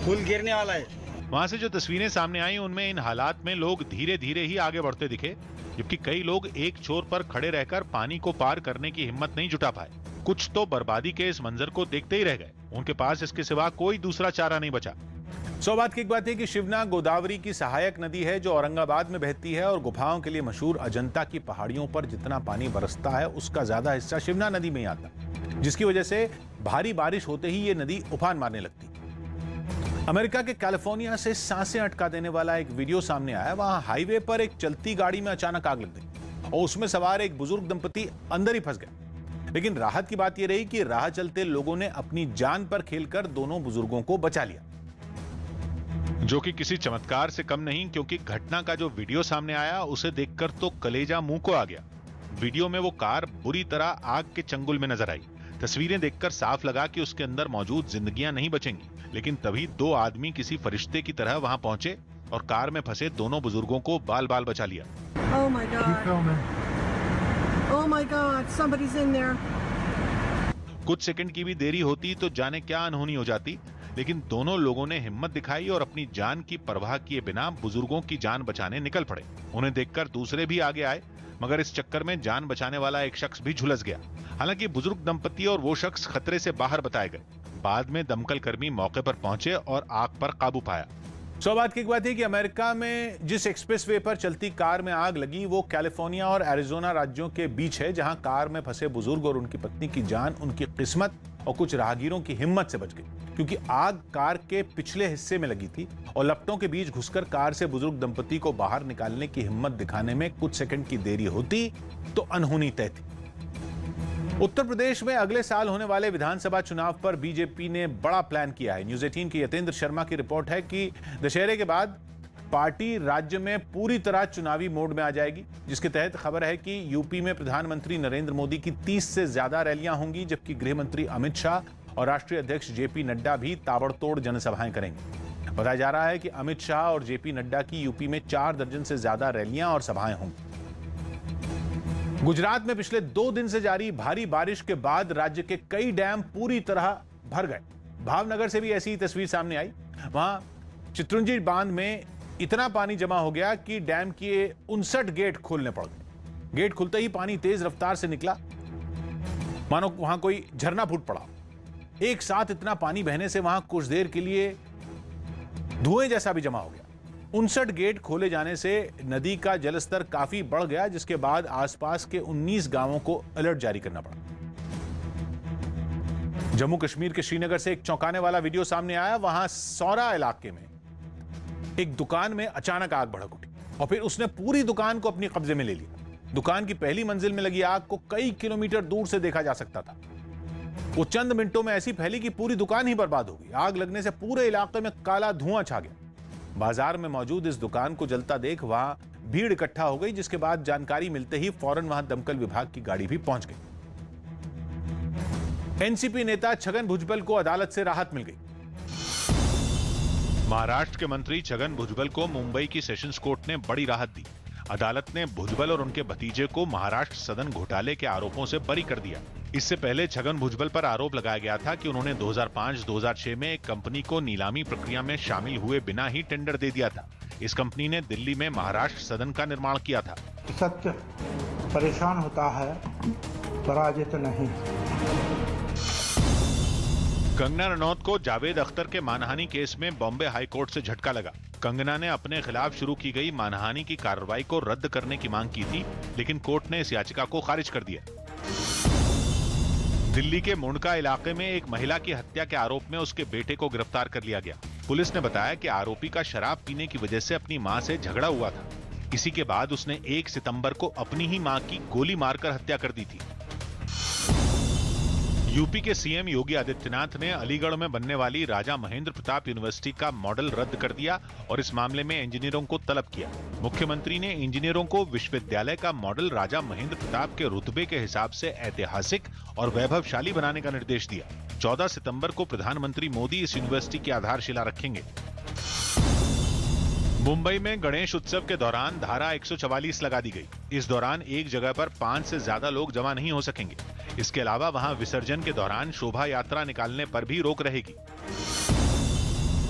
पुल गिरने वाला है। वहां से जो तस्वीरें सामने आई, उनमें इन हालात में लोग धीरे धीरे ही आगे बढ़ते दिखे, जबकि कई लोग एक छोर पर खड़े रहकर पानी को पार करने की हिम्मत नहीं जुटा पाए। कुछ तो बर्बादी के इस मंजर को देखते ही रह गए। उनके पास इसके सिवा कोई दूसरा चारा नहीं बचा। सौभाग्य की एक बात है कि शिवना गोदावरी की सहायक नदी है, जो औरंगाबाद में बहती है और गुफाओं के लिए मशहूर अजंता की पहाड़ियों पर जितना पानी बरसता है, उसका ज्यादा हिस्सा शिवना नदी में ही आता, जिसकी वजह से भारी बारिश होते ही ये नदी उफान मारने लगती। अमेरिका के कैलिफोर्निया से सांसें अटका देने वाला एक वीडियो सामने आया। वहां हाईवे पर एक चलती गाड़ी में अचानक आग लग गई और उसमें सवार एक बुजुर्ग दंपति अंदर ही फंस गए। लेकिन राहत की बात यह रही कि राह चलते लोगों ने अपनी जान पर खेलकर दोनों बुजुर्गों को बचा लिया, जो कि किसी चमत्कार से कम नहीं, क्योंकि घटना का जो वीडियो सामने आया उसे देखकर तो कलेजा मुंह को आ गया। वीडियो में वो कार बुरी तरह आग के चंगुल में नजर आई। तस्वीरें देखकर साफ लगा कि उसके अंदर मौजूद जिंदगियां नहीं बचेंगी, लेकिन तभी दो आदमी किसी फरिश्ते की तरह वहां पहुंचे और कार में फंसे दोनों बुजुर्गों को बाल बाल बचा लिया। Oh my God. Oh my God, somebody's in there. कुछ सेकंड की भी देरी होती तो जाने क्या अनहोनी हो जाती, लेकिन दोनों लोगों ने हिम्मत दिखाई और अपनी जान की परवाह किए बिना बुजुर्गों की जान बचाने निकल पड़े। उन्हें देखकर दूसरे भी आगे आए, मगर इस चक्कर में जान बचाने वाला एक शख्स भी झुलस गया। हालांकि बुजुर्ग दंपति और वो शख्स खतरे से बाहर बताए गए। बाद में दमकल कर्मी मौके पर पहुंचे और आग पर काबू पाया। सौभाग्य की बात है कि अमेरिका में जिस एक्सप्रेसवे पर चलती कार में आग लगी वो कैलिफोर्निया और एरिजोना राज्यों के बीच है, जहां कार में फंसे बुजुर्ग और उनकी पत्नी की जान, उनकी किस्मत और कुछ राहगीरों की हिम्मत से बच गई, क्योंकि आग कार के पिछले हिस्से में लगी थी और लपटों के बीच घुसकर कार से बुजुर्ग दंपति को बाहर निकालने की हिम्मत दिखाने में कुछ सेकंड की देरी होती तो अनहोनी तय थी। उत्तर प्रदेश में अगले साल होने वाले विधानसभा चुनाव पर बीजेपी ने बड़ा प्लान किया है। न्यूज़ 18 की यतेंद्र शर्मा की रिपोर्ट है कि दशहरे के बाद पार्टी राज्य में पूरी तरह चुनावी मोड में आ जाएगी, जिसके तहत खबर है कि यूपी में प्रधानमंत्री नरेंद्र मोदी की 30 से ज्यादा रैलियां होंगी, जबकि गृह मंत्री अमित शाह और राष्ट्रीय अध्यक्ष जेपी नड्डा भी ताबड़तोड़ जनसभाएं करेंगे। बताया जा रहा है कि अमित शाह और जेपी नड्डा की यूपी में 4 दर्जन से ज्यादा रैलियां और सभाएं होंगी। गुजरात में पिछले 2 दिन से जारी भारी बारिश के बाद राज्य के कई डैम पूरी तरह भर गए। भावनगर से भी ऐसी ही तस्वीर सामने आई। वहां चितरुंजी बांध में इतना पानी जमा हो गया कि डैम के 59 गेट खोलने पड़ गए। गेट खुलते ही पानी तेज रफ्तार से निकला, मानो वहां कोई झरना फूट पड़ा। एक साथ इतना पानी बहने से वहां कुछ देर के लिए धुएं जैसा भी जमा हो गया। 59 गेट खोले जाने से नदी का जलस्तर काफी बढ़ गया, जिसके बाद आसपास के 19 गांवों को अलर्ट जारी करना पड़ा। जम्मू कश्मीर के श्रीनगर से एक चौंकाने वाला वीडियो सामने आया। वहां सौरा इलाके में एक दुकान में अचानक आग भड़क उठी और फिर उसने पूरी दुकान को अपने कब्जे में ले लिया। दुकान की पहली मंजिल में लगी आग को कई किलोमीटर दूर से देखा जा सकता था। वो चंद मिनटों में ऐसी फैली कि पूरी दुकान ही बर्बाद हो गई। आग लगने से पूरे इलाके में काला धुआं छा गया। बाजार में मौजूद इस दुकान को जलता देख वहां भीड़ इकट्ठा हो गई, जिसके बाद जानकारी मिलते ही फौरन वहां दमकल विभाग की गाड़ी भी पहुंच गई। एनसीपी नेता छगन भुजबल को अदालत से राहत मिल गई। महाराष्ट्र के मंत्री छगन भुजबल को मुंबई की सेशंस कोर्ट ने बड़ी राहत दी। अदालत ने भुजबल और उनके भतीजे को महाराष्ट्र सदन घोटाले के आरोपों से बरी कर दिया। इससे पहले छगन भुजबल पर आरोप लगाया गया था कि उन्होंने 2005-2006 में एक कंपनी को नीलामी प्रक्रिया में शामिल हुए बिना ही टेंडर दे दिया था। इस कंपनी ने दिल्ली में महाराष्ट्र सदन का निर्माण किया था। सत्य परेशान होता है, पराजित नहीं। कंगना रनौत को जावेद अख्तर के मानहानि केस में बॉम्बे हाई कोर्ट से झटका लगा। कंगना ने अपने खिलाफ शुरू की गई मानहानि की कार्रवाई को रद्द करने की मांग की थी, लेकिन कोर्ट ने इस याचिका को खारिज कर दिया। दिल्ली के मुंडका इलाके में एक महिला की हत्या के आरोप में उसके बेटे को गिरफ्तार कर लिया गया। पुलिस ने बताया कि आरोपी का शराब पीने की वजह से अपनी मां से झगड़ा हुआ था। इसी के बाद उसने 1 सितंबर को अपनी ही मां की गोली मारकर हत्या कर दी थी। यूपी के सीएम योगी आदित्यनाथ ने अलीगढ़ में बनने वाली राजा महेंद्र प्रताप यूनिवर्सिटी का मॉडल रद्द कर दिया और इस मामले में इंजीनियरों को तलब किया। मुख्यमंत्री ने इंजीनियरों को विश्वविद्यालय का मॉडल राजा महेंद्र प्रताप के रुतबे के हिसाब से ऐतिहासिक और वैभवशाली बनाने का निर्देश दिया। 14 सितंबर को प्रधानमंत्री मोदी इस यूनिवर्सिटी की आधारशिला रखेंगे। मुंबई में गणेश उत्सव के दौरान धारा 144 लगा दी गई। इस दौरान एक जगह पर 5 से ज्यादा लोग जमा नहीं हो सकेंगे। इसके अलावा वहां विसर्जन के दौरान शोभा यात्रा निकालने पर भी रोक रहेगी।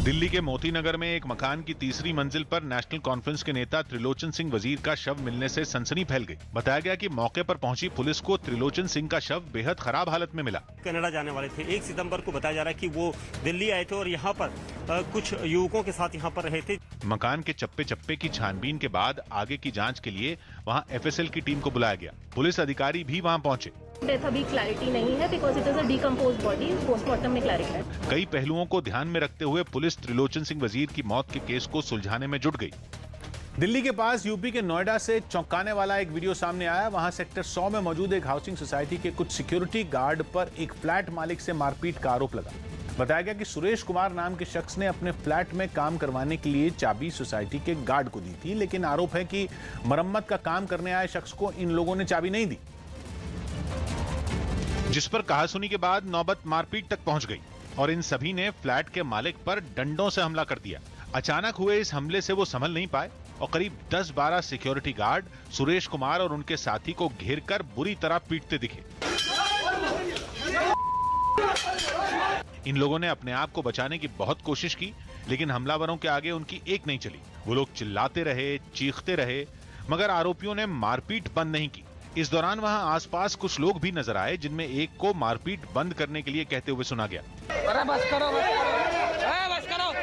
दिल्ली के मोती नगर में एक मकान की 3री मंजिल पर नेशनल कॉन्फ्रेंस के नेता त्रिलोचन सिंह वजीर का शव मिलने से सनसनी फैल गई। बताया गया कि मौके पर पहुंची पुलिस को त्रिलोचन सिंह का शव बेहद खराब हालत में मिला। कनाडा जाने वाले थे। 1 सितंबर को बताया जा रहा है कि वो दिल्ली आए थे और यहाँ पर कुछ युवकों के साथ यहाँ पर रहे थे। मकान के चप्पे चप्पे की छानबीन के बाद आगे की जांच के लिए वहां एफएसएल की टीम को बुलाया गया। पुलिस अधिकारी भी वहां पहुंचे। डेथ अभी क्लैरिटी नहीं है because it is a decomposed body. Postmortem में क्लैरिटी है। कई पहलुओं को ध्यान में रखते हुए पुलिस त्रिलोचन सिंह वजीर की मौत के केस को सुलझाने में जुट गई। दिल्ली के पास यूपी के नोएडा से चौंकाने वाला एक वीडियो सामने आया। वहां सेक्टर 100 में मौजूद एक हाउसिंग सोसाइटी के कुछ सिक्योरिटी गार्ड पर एक फ्लैट मालिक से मारपीट का आरोप लगा। बताया गया कि सुरेश कुमार नाम के शख्स ने अपने फ्लैट में काम करवाने के लिए चाबी सोसाइटी के गार्ड को दी थी, लेकिन आरोप है कि मरम्मत का काम करने आए शख्स को इन लोगों ने चाबी नहीं दी, जिस पर कहासुनी के बाद नौबत मारपीट तक पहुंच गई और इन सभी ने फ्लैट के मालिक पर डंडों से हमला कर दिया। अचानक हुए इस हमले से वो संभल नहीं पाए और करीब 10-12 सिक्योरिटी गार्ड सुरेश कुमार और उनके साथी को घेरकर बुरी तरह पीटते दिखे। इन लोगों ने अपने आप को बचाने की बहुत कोशिश की, लेकिन हमलावरों के आगे उनकी एक नहीं चली। वो लोग चिल्लाते रहे, चीखते रहे, मगर आरोपियों ने मारपीट बंद नहीं की। इस दौरान वहां आसपास कुछ लोग भी नजर आए, जिनमें एक को मारपीट बंद करने के लिए कहते हुए सुना गया, बस करो, बस करो।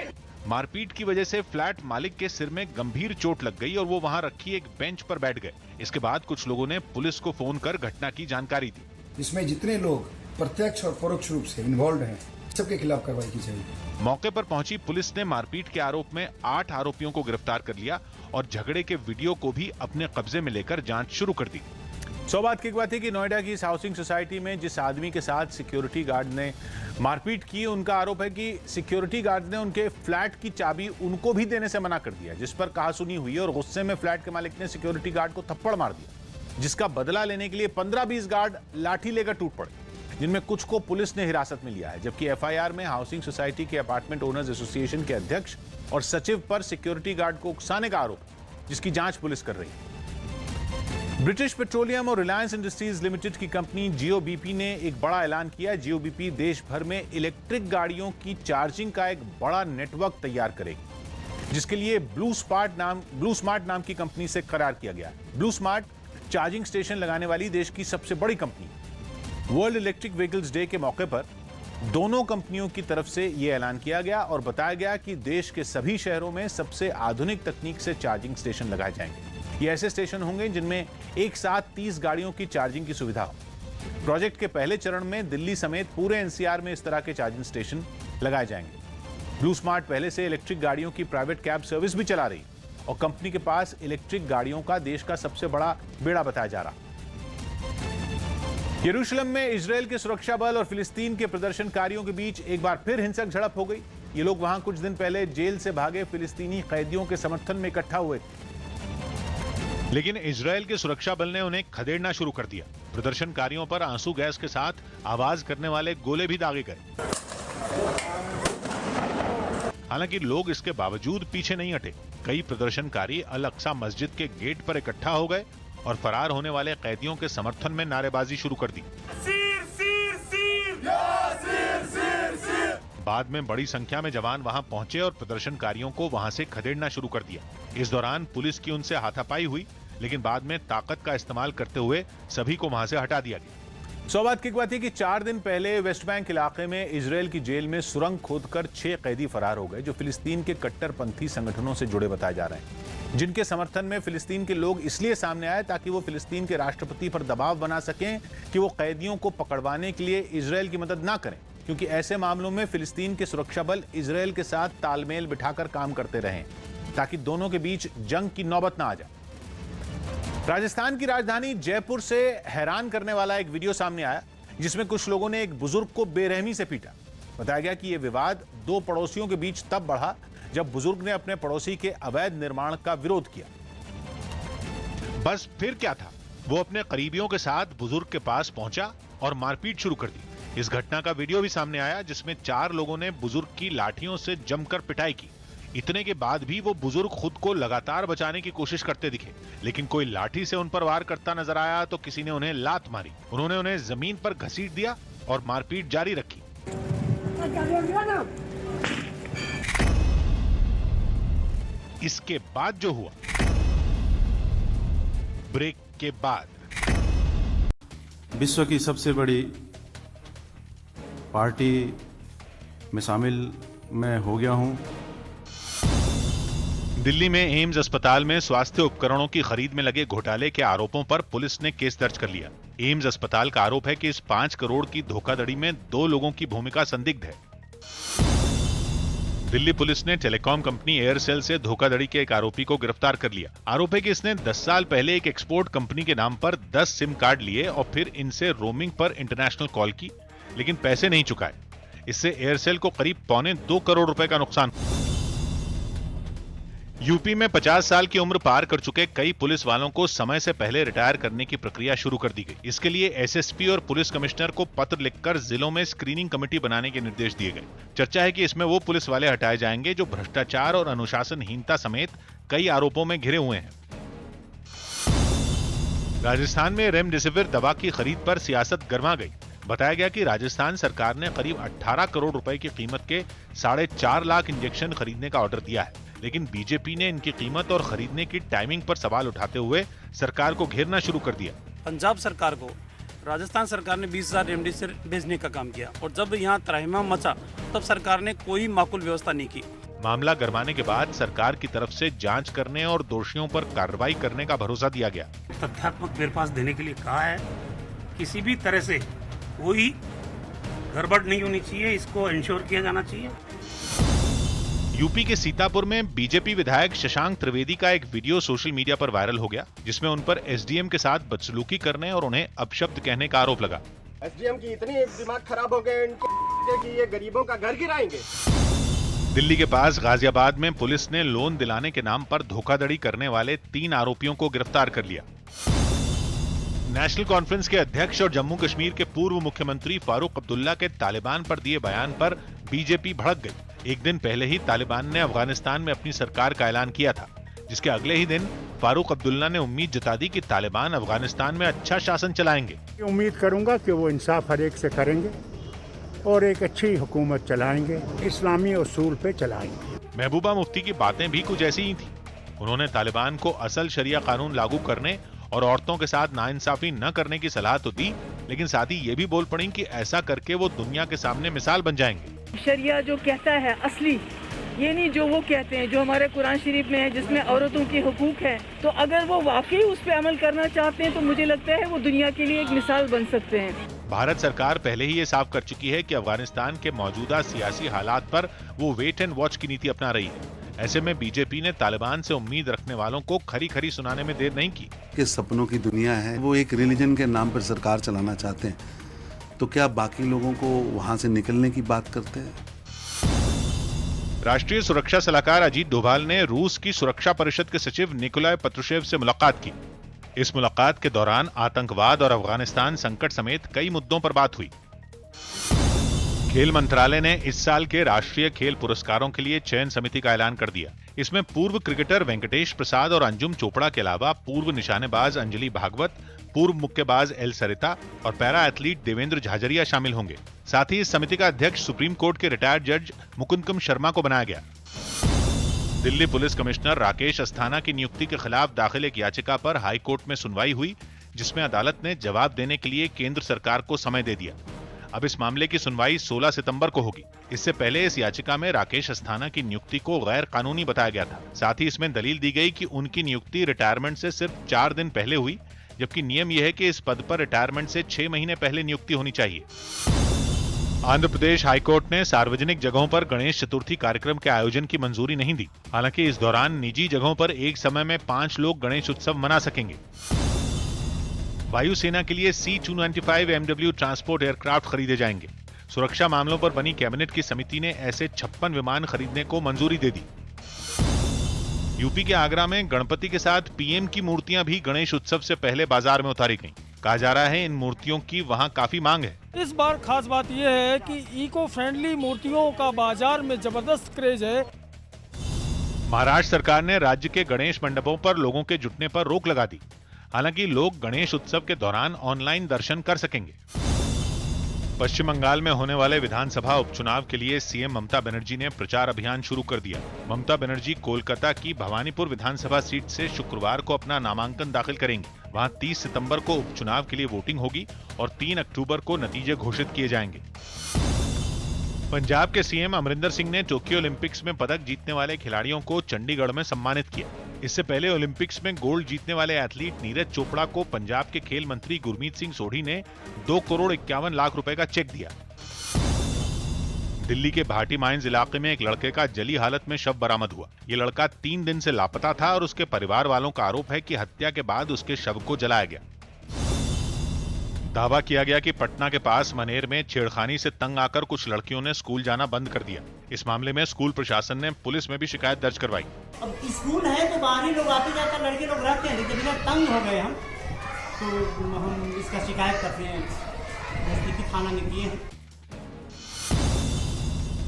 मारपीट की वजह से फ्लैट मालिक के सिर में गंभीर चोट लग गई और वो वहां रखी एक बेंच पर बैठ गए। इसके बाद कुछ लोगों ने पुलिस को फोन कर घटना की जानकारी दी। इसमें जितने लोग प्रत्यक्ष और परोक्ष रूप से इन्वॉल्व हैं, सबके खिलाफ कार्रवाई की जाएगी। मौके पर पहुंची पुलिस ने मारपीट के आरोप में 8 आरोपियों को गिरफ्तार कर लिया और झगड़े के वीडियो को भी अपने कब्जे में लेकर जांच शुरू कर दी। सौभाग्य की बात है कि नोएडा की इस हाउसिंग सोसाइटी में जिस आदमी के साथ सिक्योरिटी गार्ड ने मारपीट की, उनका आरोप है कि सिक्योरिटी गार्ड ने उनके फ्लैट की चाबी उनको भी देने से मना कर दिया, जिस पर कहासुनी हुई और गुस्से में फ्लैट के मालिक ने सिक्योरिटी गार्ड को थप्पड़ मार दिया, जिसका बदला लेने के लिए 15-20 गार्ड लाठी लेकर टूट पड़े, जिनमें कुछ को पुलिस ने हिरासत में लिया है। जबकि एफआईआर में हाउसिंग सोसाइटी के अपार्टमेंट ओनर्स एसोसिएशन के अध्यक्ष और सचिव पर सिक्योरिटी गार्ड को उकसाने का आरोप, जिसकी जांच पुलिस कर रही है। ब्रिटिश पेट्रोलियम और रिलायंस इंडस्ट्रीज लिमिटेड की कंपनी जियोबीपी ने एक बड़ा ऐलान किया। जियोबीपी देश भर में इलेक्ट्रिक गाड़ियों की चार्जिंग का एक बड़ा नेटवर्क तैयार करेगी, जिसके लिए ब्लू स्मार्ट नाम की कंपनी से करार किया गया। ब्लू स्मार्ट चार्जिंग स्टेशन लगाने वाली देश की सबसे बड़ी company. World electric vehicles day के मौके पर दोनों कंपनियों की तरफ से यह ऐलान किया गया और बताया गया कि देश के सभी शहरों में सबसे आधुनिक तकनीक से चार्जिंग स्टेशन लगाए जाएंगे। ये ऐसे स्टेशन होंगे जिनमें एक साथ 30 गाड़ियों की चार्जिंग की सुविधा हो। प्रोजेक्ट के पहले चरण में दिल्ली समेत पूरे एनसीआर में इस तरह के चार्जिंग स्टेशन लगाए जाएंगे। ब्लू स्मार्ट पहले से इलेक्ट्रिक गाड़ियों की प्राइवेट कैब सर्विस भी चला रही और कंपनी के पास इलेक्ट्रिक गाड़ियों का देश का सबसे बड़ा बेड़ा बताया जा रहा। यरूशलेम में इजरायल के सुरक्षा बल और फिलिस्तीन के प्रदर्शनकारियों के बीच एक बार फिर हिंसक झड़प हो गई। ये लोग वहां कुछ दिन पहले जेल से भागे फिलिस्तीनी कैदियों के समर्थन में इकट्ठा हुए थे, लेकिन इजरायल के सुरक्षा बल ने उन्हें खदेड़ना शुरू कर दिया। प्रदर्शनकारियों पर आंसू गैस के साथ आवाज करने वाले गोले भी दागे गए। हालांकि लोग इसके बावजूद पीछे नहीं हटे। कई प्रदर्शनकारी अल अक्सा मस्जिद के गेट पर इकट्ठा हो गए और फरार होने वाले कैदियों के समर्थन में नारेबाजी शुरू कर दी। बाद में बड़ी संख्या में जवान वहां पहुंचे और प्रदर्शनकारियों को वहां से खदेड़ना शुरू कर दिया। इस दौरान पुलिस की उनसे हाथापाई हुई, लेकिन बाद में ताकत का इस्तेमाल करते हुए सभी को वहां से हटा दिया गया। सौभाग्य की बात है कि 4 दिन पहले वेस्ट बैंक इलाके में इजरायल की जेल में सुरंग खोदकर 6 कैदी फरार हो गए, जो फिलिस्तीन के कट्टरपंथी संगठनों से जुड़े बताए जा रहे हैं, जिनके समर्थन में फिलिस्तीन के लोग इसलिए सामने आए ताकि वो फिलिस्तीन के राष्ट्रपति पर दबाव बना सकें कि वो कैदियों को पकड़वाने के लिए इजरायल की मदद ना करें, क्योंकि ऐसे मामलों में फिलिस्तीन के सुरक्षा बल इजरायल के साथ तालमेल बिठाकर काम करते रहें ताकि दोनों के बीच जंग की नौबत ना आ जाए। राजस्थान की राजधानी जयपुर से हैरान करने वाला एक वीडियो सामने आया, जिसमें कुछ लोगों ने एक बुजुर्ग को बेरहमी से पीटा। बताया गया कि यह विवाद 2 पड़ोसियों के बीच तब बढ़ा जब बुजुर्ग ने अपने पड़ोसी के अवैध निर्माण का विरोध किया। बस फिर क्या था, वो अपने करीबियों के साथ बुजुर्ग के पास पहुंचा और मारपीट शुरू कर दी। इस घटना का वीडियो भी सामने आया, जिसमें 4 लोगों ने बुजुर्ग की लाठियों से जमकर पिटाई की। इतने के बाद भी वो बुजुर्ग खुद को लगातार बचाने की कोशिश करते दिखे, लेकिन कोई लाठी से उन पर वार करता नजर आया तो किसी ने उन्हें लात मारी। उन्होंने उन्हें जमीन पर घसीट दिया और मारपीट जारी रखी। इसके बाद जो हुआ, ब्रेक के बाद, विश्व की सबसे बड़ी पार्टी में शामिल मैं हो गया हूं। दिल्ली में एम्स अस्पताल में स्वास्थ्य उपकरणों की खरीद में लगे घोटाले के आरोपों पर पुलिस ने केस दर्ज कर लिया। एम्स अस्पताल का आरोप है कि इस 5 करोड़ की धोखाधड़ी में 2 लोगों की भूमिका संदिग्ध है। दिल्ली पुलिस ने टेलीकॉम कंपनी एयरसेल से धोखाधड़ी के एक आरोपी को गिरफ्तार कर लिया। आरोप है कि इसने 10 साल पहले एक एक्सपोर्ट कंपनी के नाम पर 10 सिम कार्ड लिए और फिर इनसे रोमिंग पर इंटरनेशनल कॉल की, लेकिन पैसे नहीं चुकाए। इससे एयरसेल को करीब 1.25 करोड़ रुपए का नुकसान। यूपी में 50 साल की उम्र पार कर चुके कई पुलिस वालों को समय से पहले रिटायर करने की प्रक्रिया शुरू कर दी गई। इसके लिए एसएसपी और पुलिस कमिश्नर को पत्र लिखकर जिलों में स्क्रीनिंग कमेटी बनाने के निर्देश दिए गए। चर्चा है कि इसमें वो पुलिस वाले हटाए जाएंगे जो भ्रष्टाचार और अनुशासनहीनता समेत कई आरोपों में घिरे हुए हैं। राजस्थान में रेमडेसिविर दवा की खरीद पर सियासत गर्मा गई। बताया गया कि राजस्थान सरकार ने करीब 18 करोड़ रुपए की कीमत के 4.5 लाख इंजेक्शन खरीदने का ऑर्डर दिया है, लेकिन बीजेपी ने इनकी कीमत और खरीदने की टाइमिंग पर सवाल उठाते हुए सरकार को घेरना शुरू कर दिया। पंजाब सरकार को राजस्थान सरकार ने 20,000 रेमडेसिविर भेजने का काम किया और जब यहाँ त्राहिमाम मचा तब सरकार ने कोई माकूल व्यवस्था नहीं की। मामला गरमाने के बाद सरकार की तरफ से जांच करने और दोषियों पर कार्रवाई करने का भरोसा दिया गया। तथ्यात्मक वेरपास देने के लिए कहा है, किसी भी तरह से कोई गड़बड़ नहीं होनी चाहिए, इसको इंश्योर किया जाना चाहिए। यूपी के सीतापुर में बीजेपी विधायक शशांक त्रिवेदी का एक वीडियो सोशल मीडिया पर वायरल हो गया, जिसमें उन पर एसडीएम के साथ बदसलूकी करने और उन्हें अपशब्द कहने का आरोप लगा। एसडीएम की इतनी दिमाग खराब हो गए कि ये गरीबों का घर गिराएंगे। दिल्ली के पास गाजियाबाद में पुलिस ने लोन दिलाने के नाम पर धोखाधड़ी करने वाले 3 आरोपियों को गिरफ्तार कर लिया। नेशनल कॉन्फ्रेंस के अध्यक्ष और जम्मू कश्मीर के पूर्व मुख्यमंत्री फारूक अब्दुल्ला के तालिबान पर दिए बयान पर बीजेपी भड़क गई। एक दिन पहले ही तालिबान ने अफगानिस्तान में अपनी सरकार का ऐलान किया था, जिसके अगले ही दिन फारूक अब्दुल्ला ने उम्मीद जता दी कि तालिबान अफगानिस्तान में अच्छा शासन चलाएंगे। उम्मीद करूंगा कि वो इंसाफ हर एक से करेंगे और एक अच्छी हुकूमत चलाएंगे, इस्लामी उसूल पे चलाएंगे। महबूबा मुफ्ती की बातें भी कुछ ऐसी ही थी। उन्होंने तालिबान को असल शरिया कानून लागू करने और औरतों के साथ नाइंसाफी न करने की सलाह तो दी, लेकिन साथ ही ये भी बोल पड़ी कि ऐसा करके वो दुनिया के सामने मिसाल बन जाएंगे। शरिया जो कहता है असली, ये नहीं जो वो कहते हैं, जो हमारे कुरान शरीफ में है जिसमें औरतों के हुकूक है, तो अगर वो वाकई उस पर अमल करना चाहते हैं तो मुझे लगता है वो दुनिया के लिए एक मिसाल बन सकते हैं। भारत सरकार पहले ही ये साफ कर चुकी है कि अफगानिस्तान के मौजूदा सियासी हालात पर वो वेट एंड वॉच की नीति अपना रही है। ऐसे में बीजेपी ने तालिबान से उम्मीद रखने वालों को खरी खरी सुनाने में देर नहीं की। कि सपनों की दुनिया है, वो एक रिलीजन के नाम पर सरकार चलाना चाहते हैं, तो क्या बाकी लोगों को वहां से निकलने की बात करते हैं? राष्ट्रीय सुरक्षा सलाहकार अजीत डोभाल ने रूस की सुरक्षा परिषद के सचिव निकोलाई पत्रुशेव से मुलाकात की। इस मुलाकात के दौरान आतंकवाद और अफगानिस्तान संकट समेत कई मुद्दों पर बात हुई। खेल मंत्रालय ने इस साल के राष्ट्रीय खेल पुरस्कारों के लिए चयन समिति का ऐलान कर दिया। इसमें पूर्व क्रिकेटर वेंकटेश प्रसाद और अंजुम चोपड़ा के अलावा पूर्व निशानेबाज अंजलि भागवत, पूर्व मुक्केबाज एल सरिता और पैरा एथलीट देवेंद्र झाझरिया शामिल होंगे। साथ ही इस समिति का अध्यक्ष सुप्रीम कोर्ट के रिटायर्ड जज मुकुंदकम शर्मा को बनाया गया। दिल्ली पुलिस कमिश्नर राकेश अस्थाना की नियुक्ति के खिलाफ दाखिल एक याचिका पर हाई कोर्ट में सुनवाई हुई, जिसमें अदालत ने जवाब देने के लिए केंद्र सरकार को समय दे दिया। अब इस मामले की सुनवाई 16 सितंबर को होगी। इससे पहले इस याचिका में राकेश अस्थाना की नियुक्ति को गैर कानूनी बताया गया था। साथ ही इसमें दलील दी गई कि उनकी नियुक्ति रिटायरमेंट से सिर्फ 4 दिन पहले हुई, जबकि नियम यह है कि इस पद पर रिटायरमेंट से 6 महीने पहले नियुक्ति होनी चाहिए। आंध्र प्रदेश हाईकोर्ट ने सार्वजनिक जगहों पर गणेश चतुर्थी कार्यक्रम के आयोजन की मंजूरी नहीं दी। हालांकि इस दौरान निजी जगहों पर एक समय में 5 लोग गणेश उत्सव मना सकेंगे। वायुसेना के लिए C-295 MW ट्रांसपोर्ट एयरक्राफ्ट खरीदे जाएंगे। सुरक्षा मामलों पर बनी कैबिनेट की समिति ने ऐसे 56 विमान खरीदने को मंजूरी दे दी। यूपी के आगरा में गणपति के साथ पीएम की मूर्तियां भी गणेश उत्सव से पहले बाजार में उतारी गईं। कहा जा रहा है इन मूर्तियों की वहां काफी मांग है। इस बार खास बात यह है कि इको फ्रेंडली मूर्तियों का बाजार में जबरदस्त क्रेज है। महाराष्ट्र सरकार ने राज्य के गणेश मंडपों पर लोगों के जुटने पर रोक लगा दी। हालांकि लोग गणेश उत्सव के दौरान ऑनलाइन दर्शन कर सकेंगे। पश्चिम बंगाल में होने वाले विधानसभा उपचुनाव के लिए सीएम ममता बनर्जी ने प्रचार अभियान शुरू कर दिया। ममता बनर्जी कोलकाता की भवानीपुर विधानसभा सीट से शुक्रवार को अपना नामांकन दाखिल करेंगे। वहां 30 सितंबर को उपचुनाव के लिए वोटिंग होगी और 3 अक्टूबर को नतीजे घोषित किए जाएंगे। पंजाब के सीएम अमरिंदर सिंह ने टोक्यो ओलंपिक्स में पदक जीतने वाले खिलाड़ियों को चंडीगढ़ में सम्मानित किया। इससे पहले ओलंपिक्स में गोल्ड जीतने वाले एथलीट नीरज चोपड़ा को पंजाब के खेल मंत्री गुरमीत सिंह सोढ़ी ने 2 करोड़ 51 लाख रुपए का चेक दिया। दिल्ली के भाटी माइंस इलाके में एक लड़के का जली हालत में शव बरामद हुआ। ये लड़का 3 दिन से लापता था और उसके परिवार वालों का आरोप है कि हत्या के बाद उसके शव को जलाया गया। दावा किया गया कि पटना के पास मनेर में छेड़खानी से तंग आकर कुछ लड़कियों ने स्कूल जाना बंद कर दिया। इस मामले में स्कूल प्रशासन ने पुलिस में भी शिकायत दर्ज करवाई। अब स्कूल है तो बाहरी लोग आते जाकर लड़के लोग रहते हैं, लेकिन जब तंग हो गए हम तो हम इसका शिकायत करते हैं, नजदीकी थाना में किए हैं।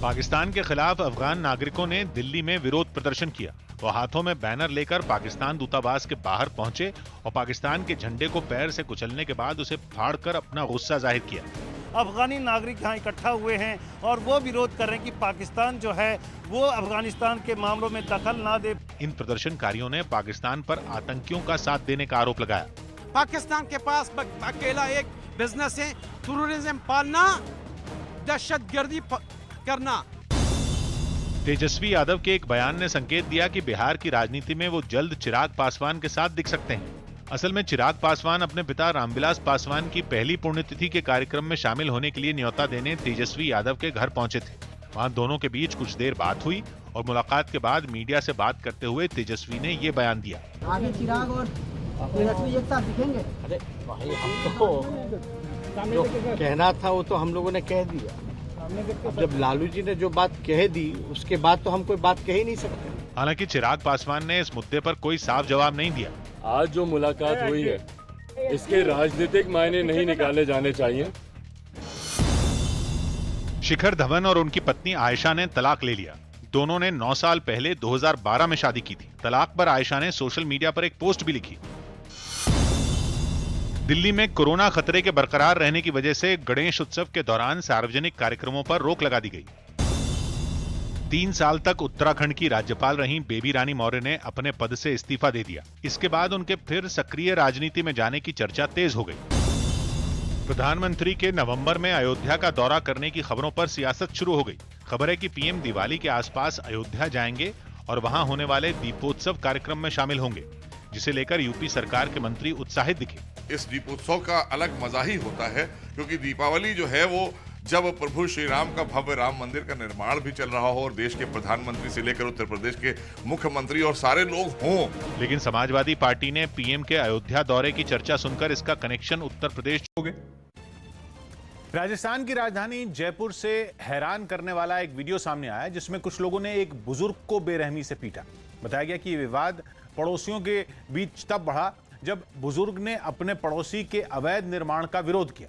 पाकिस्तान के खिलाफ अफगान नागरिकों ने दिल्ली में विरोध प्रदर्शन किया। वो हाथों में बैनर लेकर पाकिस्तान दूतावास के बाहर पहुंचे और पाकिस्तान के झंडे को पैर से कुचलने के बाद उसे फाड़कर अपना गुस्सा जाहिर किया। अफगानी नागरिक यहाँ इकट्ठा हुए हैं और वो विरोध कर रहे हैं कि पाकिस्तान जो है वो अफगानिस्तान के मामलों में दखल ना दे। इन प्रदर्शनकारियों ने पाकिस्तान पर आतंकियों का साथ देने का आरोप लगाया। पाकिस्तान के पास अकेला एक बिजनेस है, टूरिज्म पालना, दहशतगर्दी करना। तेजस्वी यादव के एक बयान ने संकेत दिया कि बिहार की राजनीति में वो जल्द चिराग पासवान के साथ दिख सकते हैं। असल में चिराग पासवान अपने पिता रामविलास पासवान की पहली पुण्यतिथि के कार्यक्रम में शामिल होने के लिए न्योता देने तेजस्वी यादव के घर पहुंचे थे। वहां दोनों के बीच कुछ देर बात हुई और मुलाकात के बाद मीडिया से बात करते हुए तेजस्वी ने ये बयान दिया। आगे चिराग और तेजस्वी एक साथ दिखेंगे। अरे भाई, हम तो जो कहना था वो तो हम लोगों ने कह दिया। अब जब लालू जी ने जो बात कह दी उसके बाद तो हम कोई बात कह ही नहीं सकते। हालांकि चिराग पासवान ने इस मुद्दे पर कोई साफ जवाब नहीं दिया। आज जो मुलाकात हुई है इसके राजनीतिक मायने नहीं निकाले जाने चाहिए। शिखर धवन और उनकी पत्नी आयशा ने तलाक ले लिया। दोनों ने 9 साल पहले 2012 में शादी की थी। तलाक पर आयशा ने सोशल मीडिया पर एक पोस्ट भी लिखी। दिल्ली में कोरोना खतरे के बरकरार रहने की वजह से गणेश उत्सव के दौरान सार्वजनिक कार्यक्रमों पर रोक लगा दी गई। 3 साल तक उत्तराखंड की राज्यपाल रहीं बेबी रानी मौर्य ने अपने पद से इस्तीफा दे दिया। इसके बाद उनके फिर सक्रिय राजनीति में जाने की चर्चा तेज हो गई। प्रधानमंत्री के नवंबर में अयोध्या का दौरा करने की खबरों पर सियासत शुरू हो गई। खबर है कि पीएम दिवाली के आसपास अयोध्या जाएंगे और वहां होने वाले दीपोत्सव कार्यक्रम में शामिल होंगे, जिसे लेकर यूपी सरकार के मंत्री उत्साहित दिखे। इस दीपोत्सव का अलग मजा ही होता है, क्योंकि दीपावली जो है वो जब प्रभु श्री राम का भव्य राम मंदिर का निर्माण भी चल रहा हो और देश के प्रधानमंत्री से लेकर उत्तर प्रदेश के मुख्यमंत्री और सारे लोग हों। लेकिन समाजवादी पार्टी ने पीएम के अयोध्या दौरे की चर्चा सुनकर इसका कनेक्शन उत्तर प्रदेश हो गए। राजस्थान की राजधानी जयपुर से हैरान करने वाला एक वीडियो सामने आया, जिसमें कुछ लोगों ने एक बुजुर्ग को बेरहमी से पीटा। बताया गया कि ये विवाद पड़ोसियों के बीच तब बढ़ा जब बुजुर्ग ने अपने पड़ोसी के अवैध निर्माण का विरोध किया।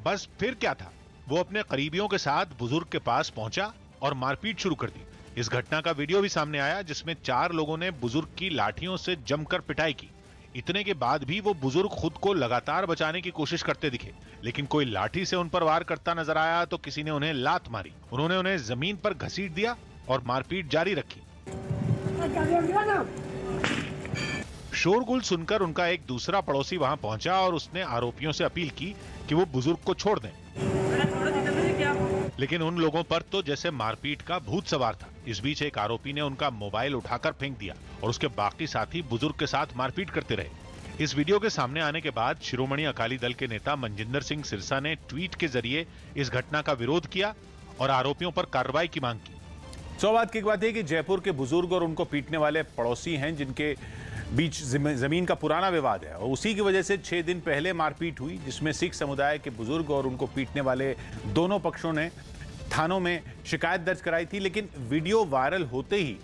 बस फिर क्या था, वो अपने करीबियों के साथ बुजुर्ग के पास पहुंचा और मारपीट शुरू कर दी। इस घटना का वीडियो भी सामने आया, जिसमें 4 लोगों ने बुजुर्ग की लाठियों से जमकर पिटाई की। इतने के बाद भी वो बुजुर्ग खुद को लगातार बचाने की कोशिश करते दिखे, लेकिन कोई लाठी से उन पर वार करता नजर आया तो किसी ने उन्हें लात मारी। उन्होंने उन्हें जमीन पर घसीट दिया और मारपीट जारी रखी। शोरगुल सुनकर उनका एक दूसरा पड़ोसी वहां पहुंचा और उसने आरोपियों से अपील की कि वो बुजुर्ग को छोड़ दें, लेकिन उन लोगों पर तो जैसे मारपीट का भूत सवार था। इस बीच एक आरोपी ने उनका मोबाइल उठाकर फेंक दिया और उसके बाकी साथी बुजुर्ग के साथ मारपीट करते रहे। इस वीडियो के सामने आने के बाद शिरोमणि अकाली दल के नेता मनजिंदर सिंह सिरसा ने ट्वीट के जरिए इस घटना का विरोध किया और आरोपियों पर कार्रवाई की मांग की। सौभाग्य की बात है कि जयपुर के बुजुर्ग और उनको पीटने वाले पड़ोसी हैं, जिनके बीच जमीन का पुराना विवाद है, और उसी की वजह से 6 दिन पहले मारपीट हुई, जिसमें सिख समुदाय के बुजुर्ग और उनको पीटने वाले दोनों पक्षों ने थानों में शिकायत दर्ज कराई थी। लेकिन वीडियो वायरल होते ही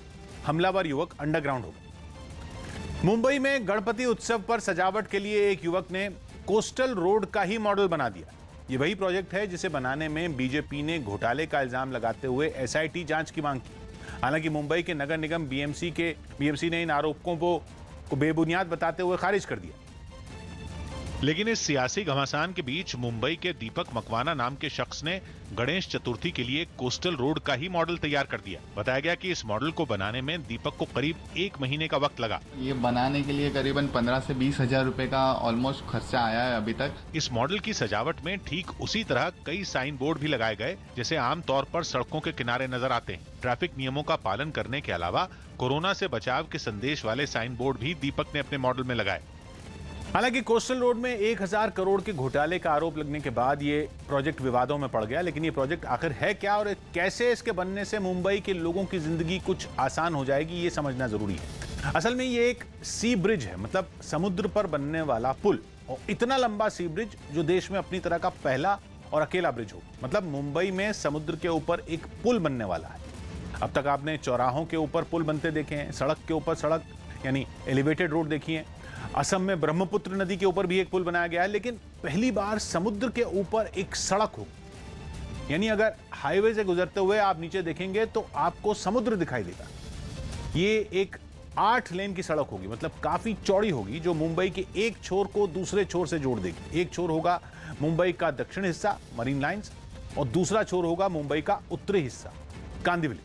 हमलावर युवक अंडरग्राउंड हो गए। मुंबई में गणपति उत्सव पर सजावट के लिए एक युवक ने कोस्टल रोड का ही मॉडल बना दिया। ये वही प्रोजेक्ट है जिसे बनाने में बीजेपी ने घोटाले का इल्जाम लगाते हुए एसआईटी जांच की मांग की। हालांकि मुंबई के नगर निगम बीएमसी ने इन आरोपों को बेबुनियाद बताते हुए खारिज कर दिया। लेकिन इस सियासी घमासान के बीच मुंबई के दीपक मकवाना नाम के शख्स ने गणेश चतुर्थी के लिए कोस्टल रोड का ही मॉडल तैयार कर दिया। बताया गया कि इस मॉडल को बनाने में दीपक को करीब 1 महीने का वक्त लगा। ये बनाने के लिए करीबन 15 से 20 हजार रुपए का ऑलमोस्ट खर्चा आया है अभी तक। इस मॉडल की सजावट में ठीक उसी तरह कई साइन बोर्ड भी लगाए गए, जैसे आमतौर पर सड़कों के किनारे नजर आते हैं। ट्रैफिक नियमों का पालन करने के अलावा कोरोना से बचाव के संदेश वाले साइन बोर्ड भी दीपक ने अपने मॉडल में लगाए। हालांकि कोस्टल रोड में 1000 करोड़ के घोटाले का आरोप लगने के बाद ये प्रोजेक्ट विवादों में पड़ गया। लेकिन ये प्रोजेक्ट आखिर है क्या और कैसे इसके बनने से मुंबई के लोगों की जिंदगी कुछ आसान हो जाएगी, ये समझना जरूरी है। असल में ये एक सी ब्रिज है, मतलब समुद्र पर बनने वाला पुल, और इतना लंबा सी ब्रिज जो देश में अपनी तरह का पहला और अकेला ब्रिज हो। मतलब मुंबई में समुद्र के ऊपर एक पुल बनने वाला है। अब तक आपने चौराहों के ऊपर पुल बनते देखे हैं, सड़क के ऊपर सड़क यानी एलिवेटेड रोड देखी है। असम में ब्रह्मपुत्र नदी के ऊपर भी एक पुल बनाया गया है, लेकिन पहली बार समुद्र के ऊपर एक सड़क हो, यानी अगर हाईवे से गुजरते हुए आप नीचे देखेंगे तो आपको समुद्र दिखाई देगा। ये एक 8 लेन की सड़क होगी, मतलब काफी चौड़ी होगी, जो मुंबई के एक छोर को दूसरे छोर से जोड़ देगी। एक छोर होगा मुंबई का दक्षिण हिस्सा मरीन लाइंस और दूसरा छोर होगा मुंबई का उत्तरी हिस्सा कांदिवली।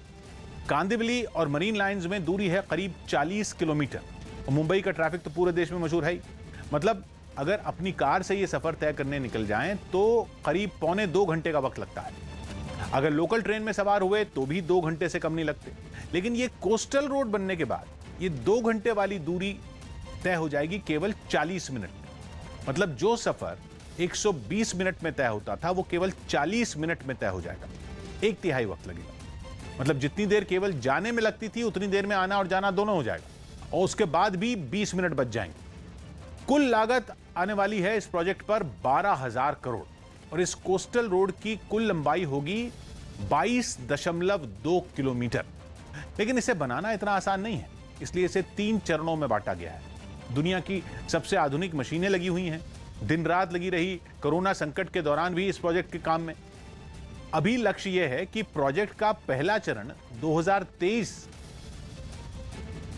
कांदिवली और मरीन लाइंस में दूरी है करीब 40 किलोमीटर। और मुंबई का ट्रैफिक तो पूरे देश में मशहूर है ही। मतलब अगर अपनी कार से ये सफर तय करने निकल जाएं तो करीब 1.25 घंटे का वक्त लगता है। अगर लोकल ट्रेन में सवार हुए तो भी 2 घंटे से कम नहीं लगते। लेकिन ये कोस्टल रोड बनने के बाद ये 2 घंटे वाली दूरी तय हो जाएगी केवल 40 मिनट में। मतलब जो सफर 120 मिनट में तय होता था वो केवल 40 मिनट में तय हो जाएगा। 1/3 वक्त लगेगा। मतलब जितनी देर केवल जाने में लगती थी उतनी देर में आना और जाना दोनों हो जाएगा, और उसके बाद भी 20 मिनट बच जाएंगे। कुल लागत आने वाली है इस प्रोजेक्ट पर 12,000 करोड़ और इस कोस्टल रोड की कुल लंबाई होगी 22.2 किलोमीटर। लेकिन इसे बनाना इतना आसान नहीं है, इसलिए इसे 3 चरणों में बांटा गया है। दुनिया की सबसे आधुनिक मशीनें लगी हुई हैं, दिन रात लगी रही कोरोना संकट के दौरान भी इस प्रोजेक्ट के काम में। अभी लक्ष्य यह है कि प्रोजेक्ट का पहला चरण 2023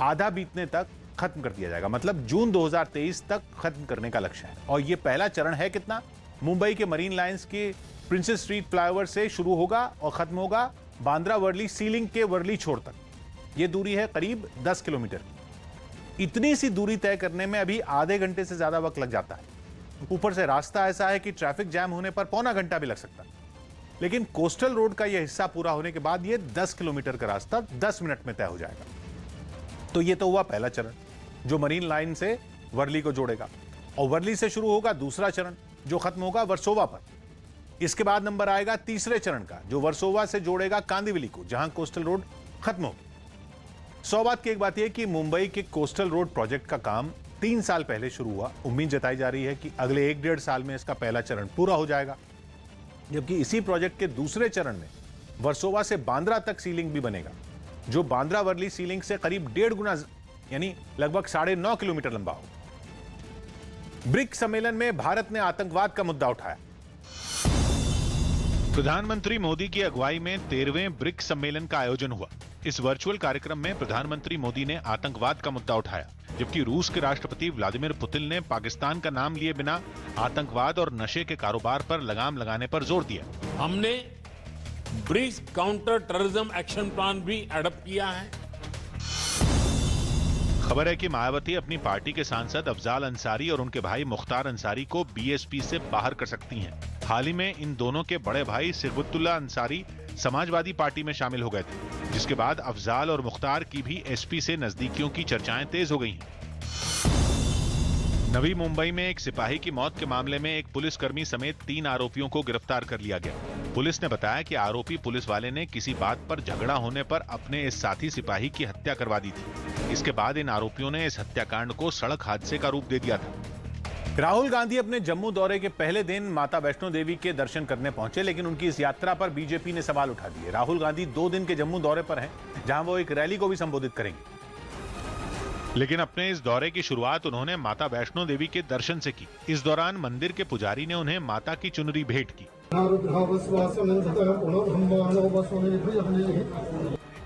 आधा बीतने तक खत्म कर दिया जाएगा। मतलब जून 2023 तक खत्म करने का लक्ष्य है। और यह पहला चरण है कितना? मुंबई के मरीन लाइंस के प्रिंसेस स्ट्रीट फ्लाईओवर से शुरू होगा और खत्म होगा बांद्रा वर्ली सीलिंग के वर्ली छोर तक। यह दूरी है करीब 10 किलोमीटर। इतनी सी दूरी तय करने में अभी आधे घंटे से ज्यादा वक्त लग जाता है। ऊपर से रास्ता ऐसा है कि ट्रैफिक जैम होने पर पौना घंटा भी लग सकता है। लेकिन कोस्टल रोड का यह हिस्सा पूरा होने के बाद यह 10 किलोमीटर का रास्ता 10 मिनट में तय हो जाएगा। तो यह तो हुआ पहला चरण जो मरीन लाइन से वर्ली को जोड़ेगा, और वर्ली से शुरू होगा दूसरा चरण जो खत्म होगा वर्सोवा पर। इसके बाद नंबर आएगा तीसरे चरण का जो वर्सोवा से जोड़ेगा कांदिवली को, जहां कोस्टल रोड खत्म होगी। 100 बात की एक बात यह कि मुंबई के कोस्टल रोड प्रोजेक्ट का काम 3 साल पहले शुरू हुआ। उम्मीद जताई जा रही है कि अगले 1-1.5 साल में इसका पहला चरण पूरा हो जाएगा, जबकि इसी प्रोजेक्ट के दूसरे चरण में वर्सोवा से बांद्रा तक सीलिंग भी बनेगा, जो बांद्रा वर्ली सीलिंग से करीब 1.5 गुना यानी लगभग 9.5 किलोमीटर लंबा हो। ब्रिक्स सम्मेलन में भारत ने आतंकवाद का मुद्दा उठाया। प्रधानमंत्री मोदी की अगुवाई में 13वें ब्रिक्स सम्मेलन का आयोजन हुआ। इस वर्चुअल कार्यक्रम में प्रधानमंत्री मोदी ने आतंकवाद का मुद्दा उठाया, जबकि रूस के राष्ट्रपति व्लादिमीर पुतिन ने पाकिस्तान का नाम लिए बिना आतंकवाद और नशे के कारोबार पर लगाम लगाने पर जोर दिया। हमने BRICS counter terrorism action plan भी एडॉप्ट किया है। खबर है कि मायावती अपनी पार्टी के सांसद अफजाल अंसारी और उनके भाई मुख्तार अंसारी को बीएसपी से बाहर कर सकती हैं। हाल ही में इन दोनों के बड़े भाई सिरगुतुल्ला अंसारी समाजवादी पार्टी में शामिल हो गए थे, जिसके बाद अफजाल और मुख्तार की भी एसपी से नजदीकियों की चर्चाएं तेज हो गई हैं। नवी मुंबई में एक सिपाही की मौत के मामले में एक पुलिसकर्मी समेत 3 आरोपियों को गिरफ्तार कर लिया गया। पुलिस ने बताया कि आरोपी पुलिस वाले ने किसी बात पर झगड़ा होने पर अपने इस साथी सिपाही की हत्या करवा दी थी। इसके बाद इन आरोपियों ने इस हत्याकांड को सड़क हादसे का रूप दे दिया था। राहुल गांधी अपने जम्मू दौरे के पहले दिन माता वैष्णो देवी के दर्शन करने पहुंचे, लेकिन उनकी इस यात्रा पर बीजेपी ने सवाल उठा दिए। राहुल गांधी 2 दिन के जम्मू दौरे पर हैं, जहां वो एक रैली को भी संबोधित करेंगे। लेकिन अपने इस दौरे की शुरुआत उन्होंने माता वैष्णो देवी के दर्शन से की। इस दौरान मंदिर के पुजारी ने उन्हें माता की चुनरी भेंट की।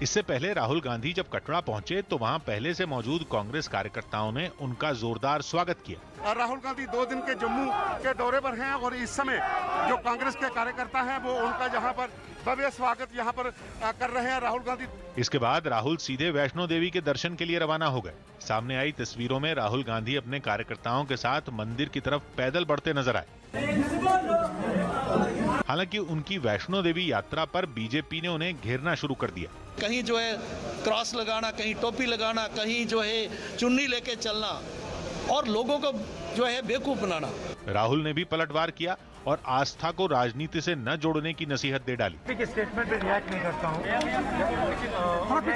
इससे पहले राहुल गांधी जब कटरा पहुंचे तो वहां पहले से मौजूद कांग्रेस कार्यकर्ताओं ने उनका जोरदार स्वागत किया। राहुल गांधी 2 दिन के जम्मू के दौरे पर हैं और इस समय जो कांग्रेस के कार्यकर्ता हैं वो उनका यहाँ पर भव्य स्वागत यहाँ पर कर रहे हैं। राहुल गांधी इसके बाद राहुल सीधे वैष्णो देवी के दर्शन के लिए रवाना हो गए। सामने आई तस्वीरों में राहुल गांधी अपने कार्यकर्ताओं के साथ मंदिर की तरफ पैदल बढ़ते नजर आए। हालांकि उनकी वैष्णो देवी यात्रा पर बीजेपी ने उन्हें घेरना शुरू कर दिया। कहीं जो है क्रॉस लगाना, कहीं टोपी लगाना, कहीं जो है चुन्नी लेके चलना और लोगों को जो है बेवकूफ बनाना। राहुल ने भी पलटवार किया और आस्था को राजनीति से न जोड़ने की नसीहत दे डाली। स्टेटमेंट पे रिएक्ट नहीं करता हूँ,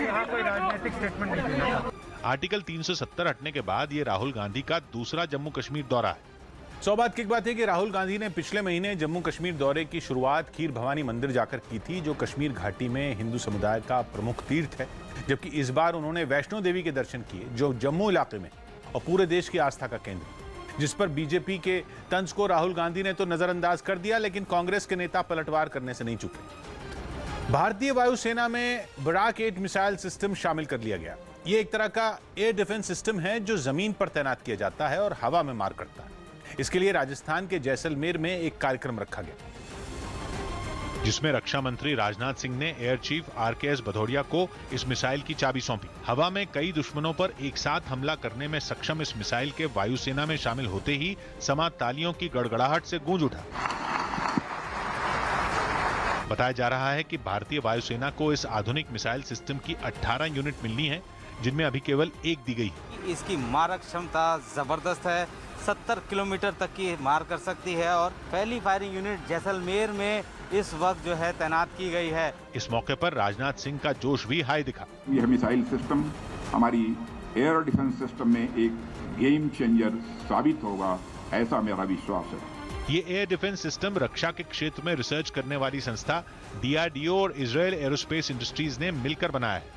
यहाँ कोई राजनीतिक स्टेटमेंट नहीं देना। आर्टिकल 370 हटने के बाद ये राहुल गांधी का दूसरा जम्मू कश्मीर दौरा है। सौभाग्य की बात है कि राहुल गांधी ने पिछले महीने जम्मू कश्मीर दौरे की शुरुआत खीर भवानी मंदिर जाकर की थी, जो कश्मीर घाटी में हिंदू समुदाय का प्रमुख तीर्थ है। जबकि इस बार उन्होंने वैष्णो देवी के दर्शन किए, जो जम्मू इलाके में और पूरे देश की आस्था का केंद्र, जिस पर बीजेपी के तंज को राहुल गांधी ने तो नजरअंदाज कर दिया, लेकिन कांग्रेस के नेता पलटवार करने से नहीं चुके। भारतीय वायुसेना में बराक 8 मिसाइल सिस्टम शामिल कर लिया गया। ये एक तरह का एयर डिफेंस सिस्टम है जो जमीन पर तैनात किया जाता है और हवा में मार करता है। इसके लिए राजस्थान के जैसलमेर में एक कार्यक्रम रखा गया, जिसमें रक्षा मंत्री राजनाथ सिंह ने एयर चीफ RKS भदौरिया को इस मिसाइल की चाबी सौंपी। हवा में कई दुश्मनों पर एक साथ हमला करने में सक्षम इस मिसाइल के वायुसेना में शामिल होते ही समा तालियों की गड़गड़ाहट से गूंज उठा। बताया जा रहा है कि भारतीय वायुसेना को इस आधुनिक मिसाइल सिस्टम की 18 यूनिट मिलनी है, जिनमें अभी केवल एक दी गई है। इसकी मारक क्षमता जबरदस्त है, 70 किलोमीटर तक की मार कर सकती है और पहली फायरिंग यूनिट जैसलमेर में इस वक्त जो है तैनात की गई है। इस मौके पर राजनाथ सिंह का जोश भी हाई दिखा। यह मिसाइल सिस्टम हमारी एयर डिफेंस सिस्टम में एक गेम चेंजर साबित होगा, ऐसा मेरा विश्वास है। ये एयर डिफेंस सिस्टम रक्षा के क्षेत्र में रिसर्च करने वाली संस्था DRDO और इजरायल एरोस्पेस इंडस्ट्रीज ने मिलकर बनाया है,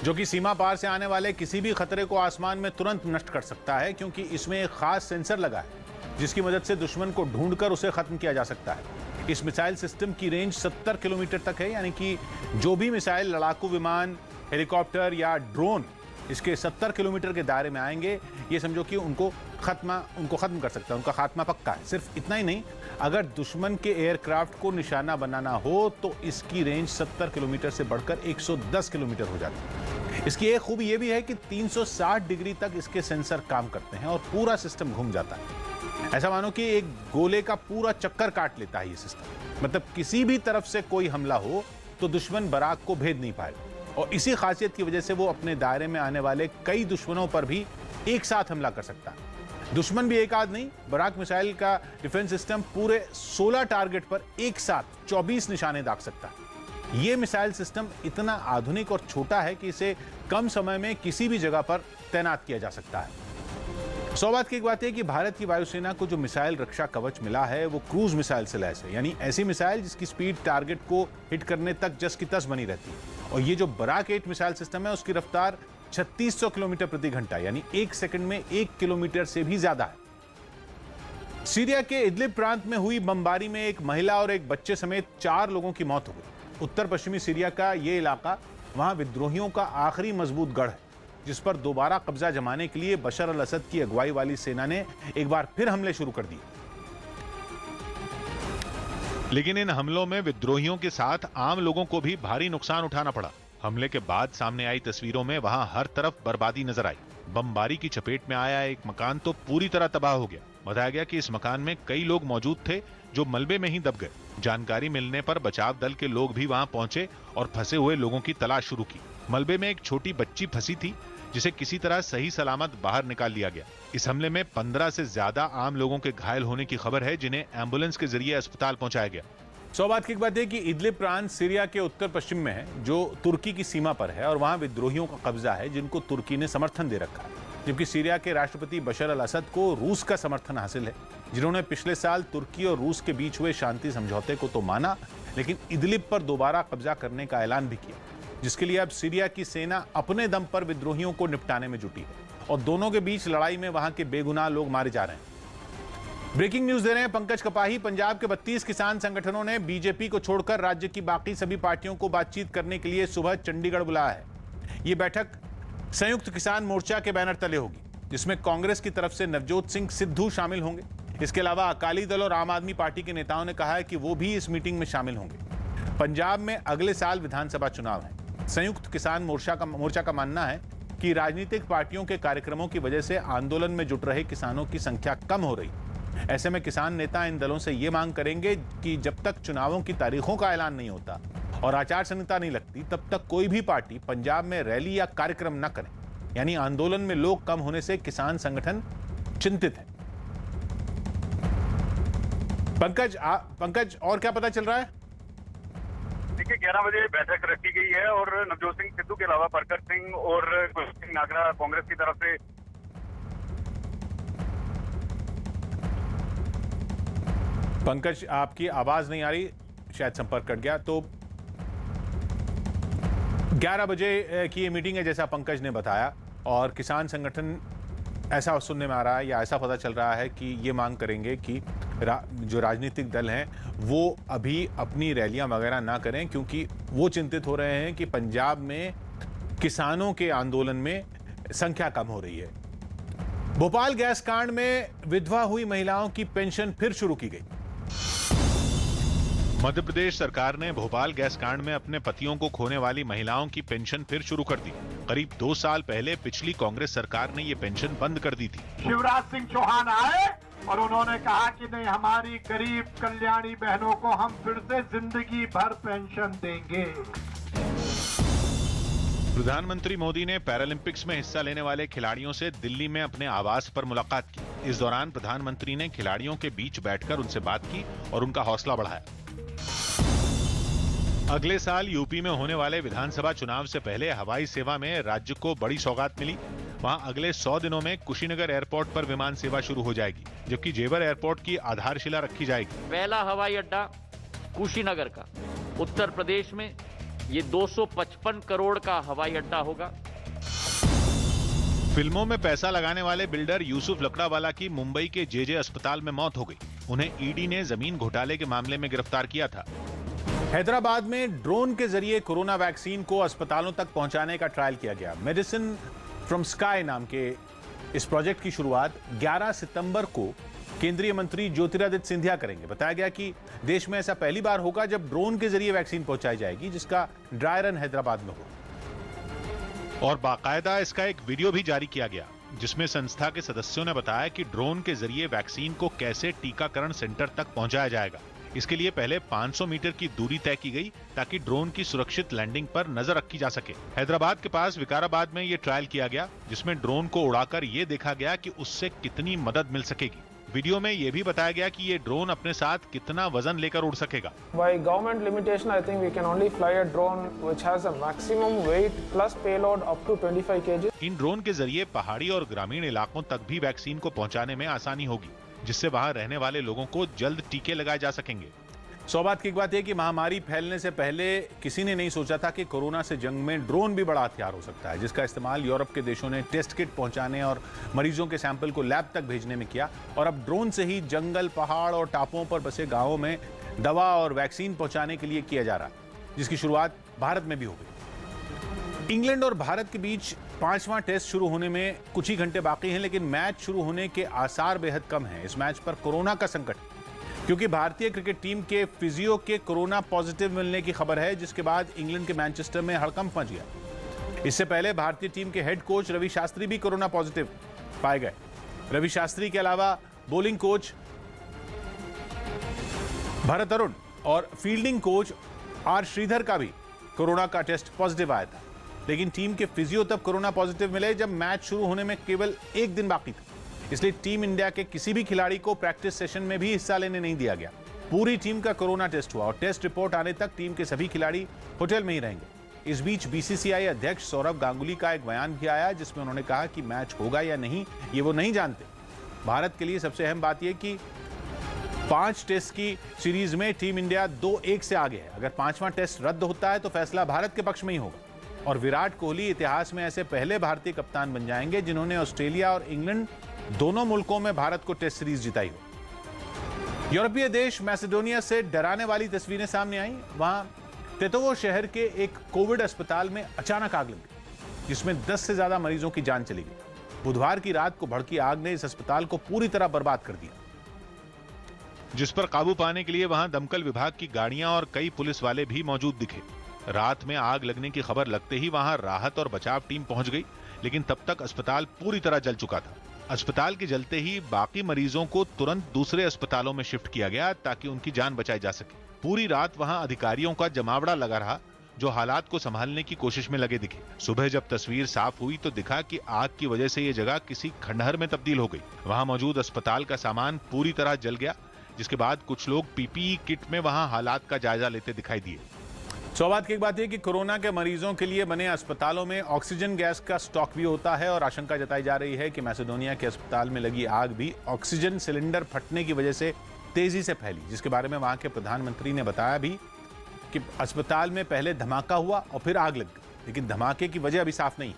जो कि सीमा पार से आने वाले किसी भी खतरे को आसमान में तुरंत नष्ट कर सकता है, क्योंकि इसमें एक खास सेंसर लगा है जिसकी मदद से दुश्मन को ढूंढकर उसे खत्म किया जा सकता है। इस मिसाइल सिस्टम की रेंज 70 किलोमीटर तक है, यानी कि जो भी मिसाइल लड़ाकू विमान, हेलीकॉप्टर या ड्रोन इसके 70 किलोमीटर के दायरे में आएंगे, ये समझो कि उनको खत्म कर सकता है, उनका खात्मा पक्का है। सिर्फ इतना ही नहीं, अगर दुश्मन के एयरक्राफ्ट को निशाना बनाना हो तो इसकी रेंज 70 किलोमीटर से बढ़कर 110 किलोमीटर हो जाती है। इसकी एक खूबी यह भी है कि 360 डिग्री तक इसके सेंसर काम करते हैं और पूरा सिस्टम घूम जाता है। ऐसा मानो कि एक गोले का पूरा चक्कर काट लेता है ये सिस्टम। मतलब किसी भी तरफ से कोई हमला हो तो दुश्मन बराक को भेद नहीं पाएगा, और इसी खासियत की वजह से वो अपने दायरे में आने वाले कई दुश्मनों पर भी एक साथ हमला कर सकता है। दुश्मन भी एक आध नहीं, बराक मिसाइल का डिफेंस सिस्टम पूरे 16 टारगेट पर एक साथ 24 निशाने दाग सकता है। यह मिसाइल सिस्टम इतना आधुनिक और छोटा है कि इसे कम समय में किसी भी जगह पर तैनात किया जा सकता है। सौभाग्य की एक बात है कि भारत की वायुसेना को जो मिसाइल रक्षा कवच मिला है वो क्रूज मिसाइल से लैस है, यानी ऐसी मिसाइल जिसकी स्पीड टारगेट को हिट करने तक जस की तस बनी रहती है। और ये जो बराक 8 मिसाइल सिस्टम है उसकी रफ्तार 3600 किलोमीटर प्रति घंटा, यानी 1 सेकंड में 1 किलोमीटर से भी ज्यादा है। सीरिया के इदलिब प्रांत में हुई बमबारी में एक महिला और एक बच्चे समेत 4 लोगों की मौत हो गई। उत्तर पश्चिमी सीरिया का ये इलाका वहां विद्रोहियों का आखिरी मजबूत गढ़ है, जिस पर दोबारा कब्जा जमाने के लिए बशर अल असद की अगुवाई वाली सेना ने एक बार फिर हमले शुरू कर दिए। लेकिन इन हमलों में विद्रोहियों के साथ आम लोगों को भी भारी नुकसान उठाना पड़ा। हमले के बाद सामने आई तस्वीरों में वहां हर तरफ बर्बादी नजर आई। बमबारी की चपेट में आया एक मकान तो पूरी तरह तबाह हो गया। बताया गया कि इस मकान में कई लोग मौजूद थे जो मलबे में ही दब गए। जानकारी मिलने पर बचाव दल के लोग भी वहां पहुंचे और फंसे हुए लोगों की तलाश शुरू की। मलबे में एक छोटी बच्ची फंसी थी, जिसे किसी तरह सही सलामत बाहर निकाल लिया गया। इस हमले में 15 से ज्यादा आम लोगों के घायल होने की खबर है, जिन्हें एम्बुलेंस के जरिए अस्पताल पहुंचाया गया। सौभाग्य की बात है कि इदलिब प्रांत सीरिया के उत्तर पश्चिम में है, जो तुर्की की सीमा पर है, और वहां विद्रोहियों का कब्जा है जिनको तुर्की ने समर्थन दे रखा है। जबकि सीरिया के राष्ट्रपति बशर अल असद को रूस का समर्थन हासिल है, जिन्होंने पिछले साल तुर्की और रूस के बीच हुए शांति समझौते को तो माना, लेकिन इदलिब पर दोबारा कब्जा करने का ऐलान भी किया, जिसके लिए अब सीरिया की सेना अपने दम पर विद्रोहियों को निपटाने में जुटी है। और दोनों के बीच लड़ाई में वहां के बेगुनाह लोग मारे जा रहे हैं। ब्रेकिंग न्यूज दे रहे हैं पंकज कपाही। पंजाब के 32 किसान संगठनों ने बीजेपी को छोड़कर राज्य की बाकी सभी पार्टियों को बातचीत करने के लिए सुबह चंडीगढ़ बुलाया है। ये बैठक संयुक्त किसान मोर्चा के बैनर तले होगी, जिसमें कांग्रेस की तरफ से नवजोत सिंह सिद्धू शामिल होंगे। इसके अलावा अकाली दल और आम आदमी पार्टी के नेताओं ने कहा है कि वो भी इस मीटिंग में शामिल होंगे। पंजाब में अगले साल विधानसभा चुनाव है। संयुक्त किसान मोर्चा का मानना है कि राजनीतिक पार्टियों के कार्यक्रमों की वजह से आंदोलन में जुट रहे किसानों की संख्या कम हो रही। ऐसे में किसान नेता इन दलों से ये मांग करेंगे कि जब तक चुनावों की तारीखों का ऐलान नहीं होता और आचार संहिता नहीं लगती, तब तक कोई भी पार्टी पंजाब में रैली या कार्यक्रम न करे। यानी आंदोलन में लोग कम होने से किसान संगठन चिंतित है। पंकज और क्या पता चल रहा है? देखिए 11 बजे बैठक रखी गई है और नवजोत सिंह सिद्धू के अलावा प्रकट सिंह और कुलदीप सिंह नागरा कांग्रेस की तरफ से। पंकज, आपकी आवाज नहीं आ रही, शायद संपर्क कट गया। तो 11 बजे की ये मीटिंग है जैसा पंकज ने बताया, और किसान संगठन ऐसा सुनने में आ रहा है या ऐसा पता चल रहा है कि ये मांग करेंगे कि जो राजनीतिक दल हैं वो अभी अपनी रैलियां वगैरह ना करें, क्योंकि वो चिंतित हो रहे हैं कि पंजाब में किसानों के आंदोलन में संख्या कम हो रही है। भोपाल गैस कांड में विधवा हुई महिलाओं की पेंशन फिर शुरू की गई। मध्य प्रदेश सरकार ने भोपाल गैस कांड में अपने पतियों को खोने वाली महिलाओं की पेंशन फिर शुरू कर दी। करीब 2 साल पहले पिछली कांग्रेस सरकार ने ये पेंशन बंद कर दी थी। शिवराज सिंह चौहान आए और उन्होंने कहा कि नहीं, हमारी गरीब कल्याणी बहनों को हम फिर से जिंदगी भर पेंशन देंगे। प्रधानमंत्री मोदी ने पैरालंपिक्स में हिस्सा लेने वाले खिलाड़ियों से दिल्ली में अपने आवास पर मुलाकात की। इस दौरान प्रधानमंत्री ने खिलाड़ियों के बीच बैठकर उनसे बात की और उनका हौसला बढ़ाया। अगले साल यूपी में होने वाले विधानसभा चुनाव से पहले हवाई सेवा में राज्य को बड़ी सौगात मिली। वहां अगले 100 दिनों में कुशीनगर एयरपोर्ट पर विमान सेवा शुरू हो जाएगी, जबकि जेवर एयरपोर्ट की आधारशिला रखी जाएगी। पहला हवाई अड्डा कुशीनगर का उत्तर प्रदेश में ये 255 करोड़ का हवाई अड्डा होगा। फिल्मों में पैसा लगाने वाले बिल्डर यूसुफ लकड़ावाला की मुंबई के जेजे अस्पताल में मौत हो गई। उन्हें ईडी ने जमीन घोटाले के मामले में गिरफ्तार किया था। हैदराबाद में ड्रोन के जरिए कोरोना वैक्सीन को अस्पतालों तक पहुंचाने का ट्रायल किया गया। मेडिसिन फ्रॉम स्काई नाम के इस प्रोजेक्ट की शुरुआत 11 सितंबर को केंद्रीय मंत्री ज्योतिरादित्य सिंधिया करेंगे। बताया गया कि देश में ऐसा पहली बार होगा जब ड्रोन के जरिए वैक्सीन पहुंचाई जाएगी, जिसका ड्राई रन हैदराबाद में हो। और बाकायदा इसका एक वीडियो भी जारी किया गया, जिसमें संस्था के सदस्यों ने बताया कि ड्रोन के जरिए वैक्सीन को कैसे टीकाकरण सेंटर तक पहुंचाया जाएगा। इसके लिए पहले 500 मीटर की दूरी तय की गई ताकि ड्रोन की सुरक्षित लैंडिंग पर नजर रखी जा सके। हैदराबाद के पास विकाराबाद में ये ट्रायल किया गया, जिसमें ड्रोन को उड़ाकर ये देखा गया कि उससे कितनी मदद मिल सकेगी। वीडियो में यह भी बताया गया कि ये ड्रोन अपने साथ कितना वजन लेकर उड़ सकेगा। By government limitation, I think we can only fly a drone which has a maximum weight plus payload up to 25 kg. In drone के जरिए पहाड़ी और ग्रामीण इलाकों तक भी वैक्सीन को पहुंचाने में आसानी होगी, जिससे वहां रहने वाले लोगों को जल्द टीके लगाए जा सकेंगे। सौभाग्य की बात यह कि महामारी फैलने से पहले किसी ने नहीं सोचा था कि कोरोना से जंग में ड्रोन भी बड़ा हथियार हो सकता है, जिसका इस्तेमाल यूरोप के देशों ने टेस्ट किट पहुंचाने और मरीजों के सैंपल को लैब तक भेजने में किया। और अब ड्रोन से ही जंगल, पहाड़ और टापुओं पर बसे गांवों में दवा और वैक्सीन पहुंचाने के लिए किया जा रहा है, जिसकी शुरुआत भारत में भी हो गई। इंग्लैंड और भारत के बीच 5वां टेस्ट शुरू होने में कुछ ही घंटे बाकी हैं, लेकिन मैच शुरू होने के आसार बेहद कम हैं। इस मैच पर कोरोना का संकट, क्योंकि भारतीय क्रिकेट टीम के फिजियो के कोरोना पॉजिटिव मिलने की खबर है, जिसके बाद इंग्लैंड के मैनचेस्टर में हड़कंप मच गया। इससे पहले भारतीय टीम के हेड कोच रवि शास्त्री भी कोरोना पॉजिटिव पाए गए। रवि शास्त्री के अलावा बॉलिंग कोच भरत अरुण और फील्डिंग कोच आर श्रीधर का भी कोरोना का टेस्ट पॉजिटिव आया था, लेकिन टीम के फिजियो तब कोरोना पॉजिटिव मिले जब मैच शुरू होने में केवल 1 दिन बाकी था। इसलिए टीम इंडिया के किसी भी खिलाड़ी को प्रैक्टिस सेशन में भी हिस्सा लेने नहीं दिया गया। पूरी टीम का कोरोना टेस्ट हुआ और टेस्ट रिपोर्ट आने तक टीम के सभी खिलाड़ी होटल में ही रहेंगे। इस बीच बीसीसीआई अध्यक्ष सौरव गांगुली का एक बयान भी आया, जिसमें उन्होंने कहा कि मैच होगा या नहीं ये वो नहीं जानते। भारत के लिए सबसे अहम बात यह कि 5 टेस्ट की सीरीज में टीम इंडिया 2-1 से आगे है। अगर 5वां टेस्ट रद्द होता है तो फैसला भारत के पक्ष में ही होगा और विराट कोहली इतिहास में ऐसे पहले भारतीय कप्तान बन जाएंगे जिन्होंने ऑस्ट्रेलिया और इंग्लैंड दोनों मुल्कों में भारत को टेस्ट सीरीज जिताई हो। यूरोपीय देश मैसेडोनिया से डराने वाली तस्वीरें सामने आई। वहां टेटोवो शहर के एक कोविड अस्पताल में अचानक आग लग गई, जिसमें 10 से ज्यादा मरीजों की जान चली गई। बुधवार की रात को भड़की आग ने इस अस्पताल को पूरी तरह बर्बाद कर दिया, जिस पर काबू पाने के लिए वहां दमकल विभाग की गाड़ियां और कई पुलिस वाले भी मौजूद दिखे। रात में आग लगने की खबर लगते ही वहां राहत और बचाव टीम पहुंच गई, लेकिन तब तक अस्पताल पूरी तरह जल चुका था। अस्पताल के जलते ही बाकी मरीजों को तुरंत दूसरे अस्पतालों में शिफ्ट किया गया ताकि उनकी जान बचाई जा सके। पूरी रात वहां अधिकारियों का जमावड़ा लगा रहा, जो हालात को संभालने की कोशिश में लगे दिखे। सुबह जब तस्वीर साफ हुई तो दिखा कि आग की वजह से यह जगह किसी खंडहर में तब्दील हो गई। वहां मौजूद अस्पताल का सामान पूरी तरह जल गया, जिसके बाद कुछ लोग पीपीई किट में वहां हालात का जायजा लेते दिखाई दिए। सौगात की एक बात है कि कोरोना के मरीजों के लिए बने अस्पतालों में ऑक्सीजन गैस का स्टॉक भी होता है और आशंका जताई जा रही है कि मैसेडोनिया के अस्पताल में लगी आग भी ऑक्सीजन सिलेंडर फटने की वजह से तेजी से फैली, जिसके बारे में वहां के प्रधानमंत्री ने बताया भी कि अस्पताल में पहले धमाका हुआ और फिर आग लग गई, लेकिन धमाके की वजह अभी साफ नहीं।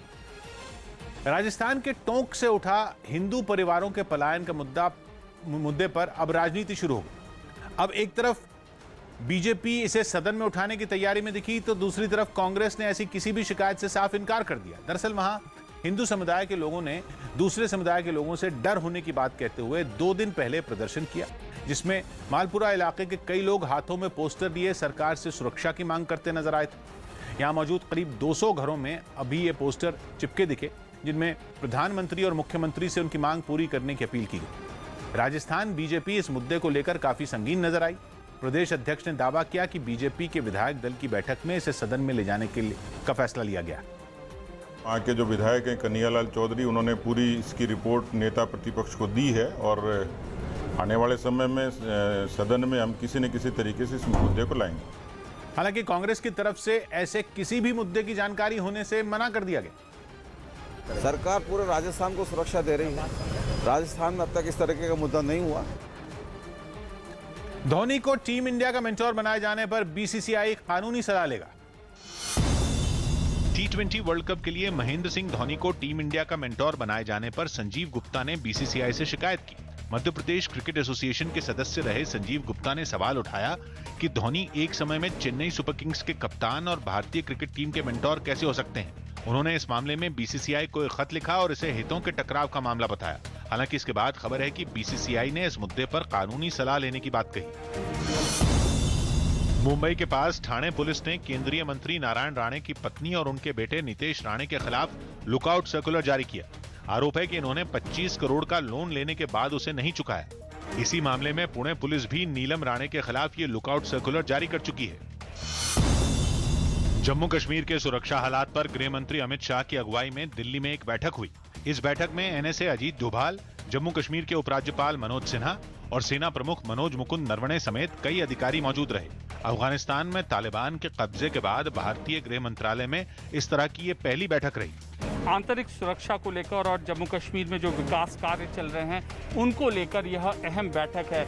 राजस्थान के टोंक से उठा हिंदू परिवारों के पलायन के मुद्दे पर अब राजनीति शुरू हो गई। अब एक तरफ बीजेपी इसे सदन में उठाने की तैयारी में दिखी तो दूसरी तरफ कांग्रेस ने ऐसी किसी भी शिकायत से साफ इनकार कर दिया। दरअसल वहां हिंदू समुदाय के लोगों ने दूसरे समुदाय के लोगों से डर होने की बात कहते हुए 2 दिन पहले प्रदर्शन किया, जिसमें मालपुरा इलाके के कई लोग हाथों में पोस्टर लिए सरकार से सुरक्षा की मांग करते नजर आए थे। यहां मौजूद करीब 200 घरों में अभी ये पोस्टर चिपके दिखे, जिनमें प्रधानमंत्री और मुख्यमंत्री से उनकी मांग पूरी करने की अपील की गई। राजस्थान बीजेपी इस मुद्दे को लेकर काफी संगीन नजर आई। प्रदेश अध्यक्ष ने दावा किया कि बीजेपी के विधायक दल की बैठक में इसे सदन में ले जाने के लिए का फैसला लिया गया। वहाँ के जो विधायक हैं कन्हैयालाल चौधरी, उन्होंने पूरी इसकी रिपोर्ट नेता प्रतिपक्ष को दी है और आने वाले समय में सदन में हम किसी न किसी तरीके से इस मुद्दे को लाएंगे। हालांकि कांग्रेस की तरफ से ऐसे किसी भी मुद्दे की जानकारी होने से मना कर दिया गया। सरकार पूरे राजस्थान को सुरक्षा दे रही है। राजस्थान में अब तक इस तरीके का मुद्दा नहीं हुआ। धोनी को टीम इंडिया का मेंटोर बनाए जाने पर बीसीसीआई कानूनी सलाह लेगा। T20 वर्ल्ड कप के लिए महेंद्र सिंह धोनी को टीम इंडिया का मेंटोर बनाए जाने पर संजीव गुप्ता ने बीसीसीआई से शिकायत की। मध्य प्रदेश क्रिकेट एसोसिएशन के सदस्य रहे संजीव गुप्ता ने सवाल उठाया कि धोनी एक समय में चेन्नई सुपर किंग्स के कप्तान और भारतीय क्रिकेट टीम के मेंटोर कैसे हो सकते हैं। उन्होंने इस मामले में बीसीसीआई को एक खत लिखा और इसे हितों के टकराव का मामला बताया। हालांकि इसके बाद खबर है कि बीसीसीआई ने इस मुद्दे पर कानूनी सलाह लेने की बात कही। मुंबई के पास ठाणे पुलिस ने केंद्रीय मंत्री नारायण राणे की पत्नी और उनके बेटे नितेश राणे के खिलाफ लुकआउट सर्कुलर जारी किया। आरोप है कि इन्होंने 25 करोड़ का लोन लेने के बाद उसे नहीं चुकाया। इसी मामले में पुणे पुलिस भी नीलम राणे के खिलाफ ये लुकआउट सर्कुलर जारी कर चुकी है। जम्मू कश्मीर के सुरक्षा हालात पर गृह मंत्री अमित शाह की अगुवाई में दिल्ली में एक बैठक हुई। इस बैठक में एनएसए अजीत डोभाल, जम्मू कश्मीर के उपराज्यपाल मनोज सिन्हा और सेना प्रमुख मनोज मुकुंद नरवणे समेत कई अधिकारी मौजूद रहे। अफगानिस्तान में तालिबान के कब्जे के बाद भारतीय गृह मंत्रालय में इस तरह की ये पहली बैठक रही। आंतरिक सुरक्षा को लेकर और जम्मू कश्मीर में जो विकास कार्य चल रहे हैं उनको लेकर यह अहम बैठक है।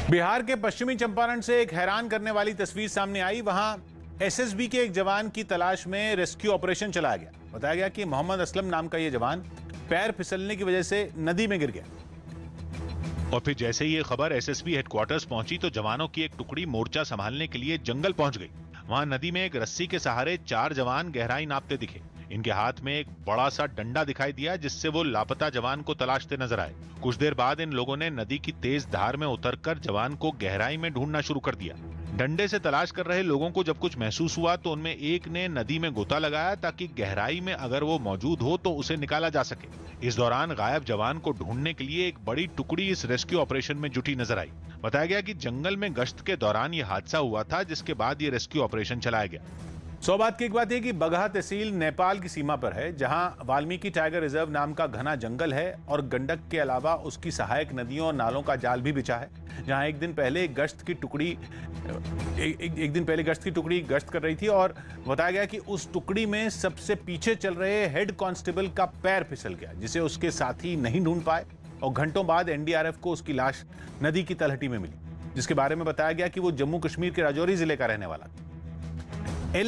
बिहार के पश्चिमी चंपारण से एक हैरान करने वाली तस्वीर सामने आई। वहां एसएसबी के एक जवान की तलाश में रेस्क्यू ऑपरेशन चलाया गया। बताया गया कि मोहम्मद असलम नाम का यह जवान पैर फिसलने की वजह से नदी में गिर गया और फिर जैसे ही ये खबर एसएसबी हेडक्वार्टर्स पहुंची तो जवानों की एक टुकड़ी मोर्चा संभालने के लिए जंगल पहुंच गई। वहां नदी में एक रस्सी के सहारे 4 जवान गहराई नापते दिखे। इनके हाथ में एक बड़ा सा डंडा दिखाई दिया, जिससे वो लापता जवान को तलाशते नजर आए। कुछ देर बाद इन लोगों ने नदी की तेज धार में उतरकर जवान को गहराई में ढूंढना शुरू कर दिया। डंडे से तलाश कर रहे लोगों को जब कुछ महसूस हुआ तो उनमें एक ने नदी में गोता लगाया ताकि गहराई में अगर वो मौजूद हो तो उसे निकाला जा सके। इस दौरान गायब जवान को ढूंढने के लिए एक बड़ी टुकड़ी इस रेस्क्यू ऑपरेशन में जुटी नजर आई। बताया गया कि जंगल में गश्त के दौरान ये हादसा हुआ था, जिसके बाद ये रेस्क्यू ऑपरेशन चलाया गया। सौगात की एक बात है कि बगहा तहसील नेपाल की सीमा पर है, जहां वाल्मीकि टाइगर रिजर्व नाम का घना जंगल है और गंडक के अलावा उसकी सहायक नदियों और नालों का जाल भी बिछा है। जहां एक दिन पहले गश्त की टुकड़ी गश्त कर रही थी और बताया गया कि उस टुकड़ी में सबसे पीछे चल रहे हेड कांस्टेबल का पैर फिसल गया, जिसे उसके साथी नहीं ढूंढ पाए और घंटों बाद एनडीआरएफ को उसकी लाश नदी की तलहटी में मिली, जिसके बारे में बताया गया कि वो जम्मू कश्मीर के राजौरी जिले का रहने वाला था।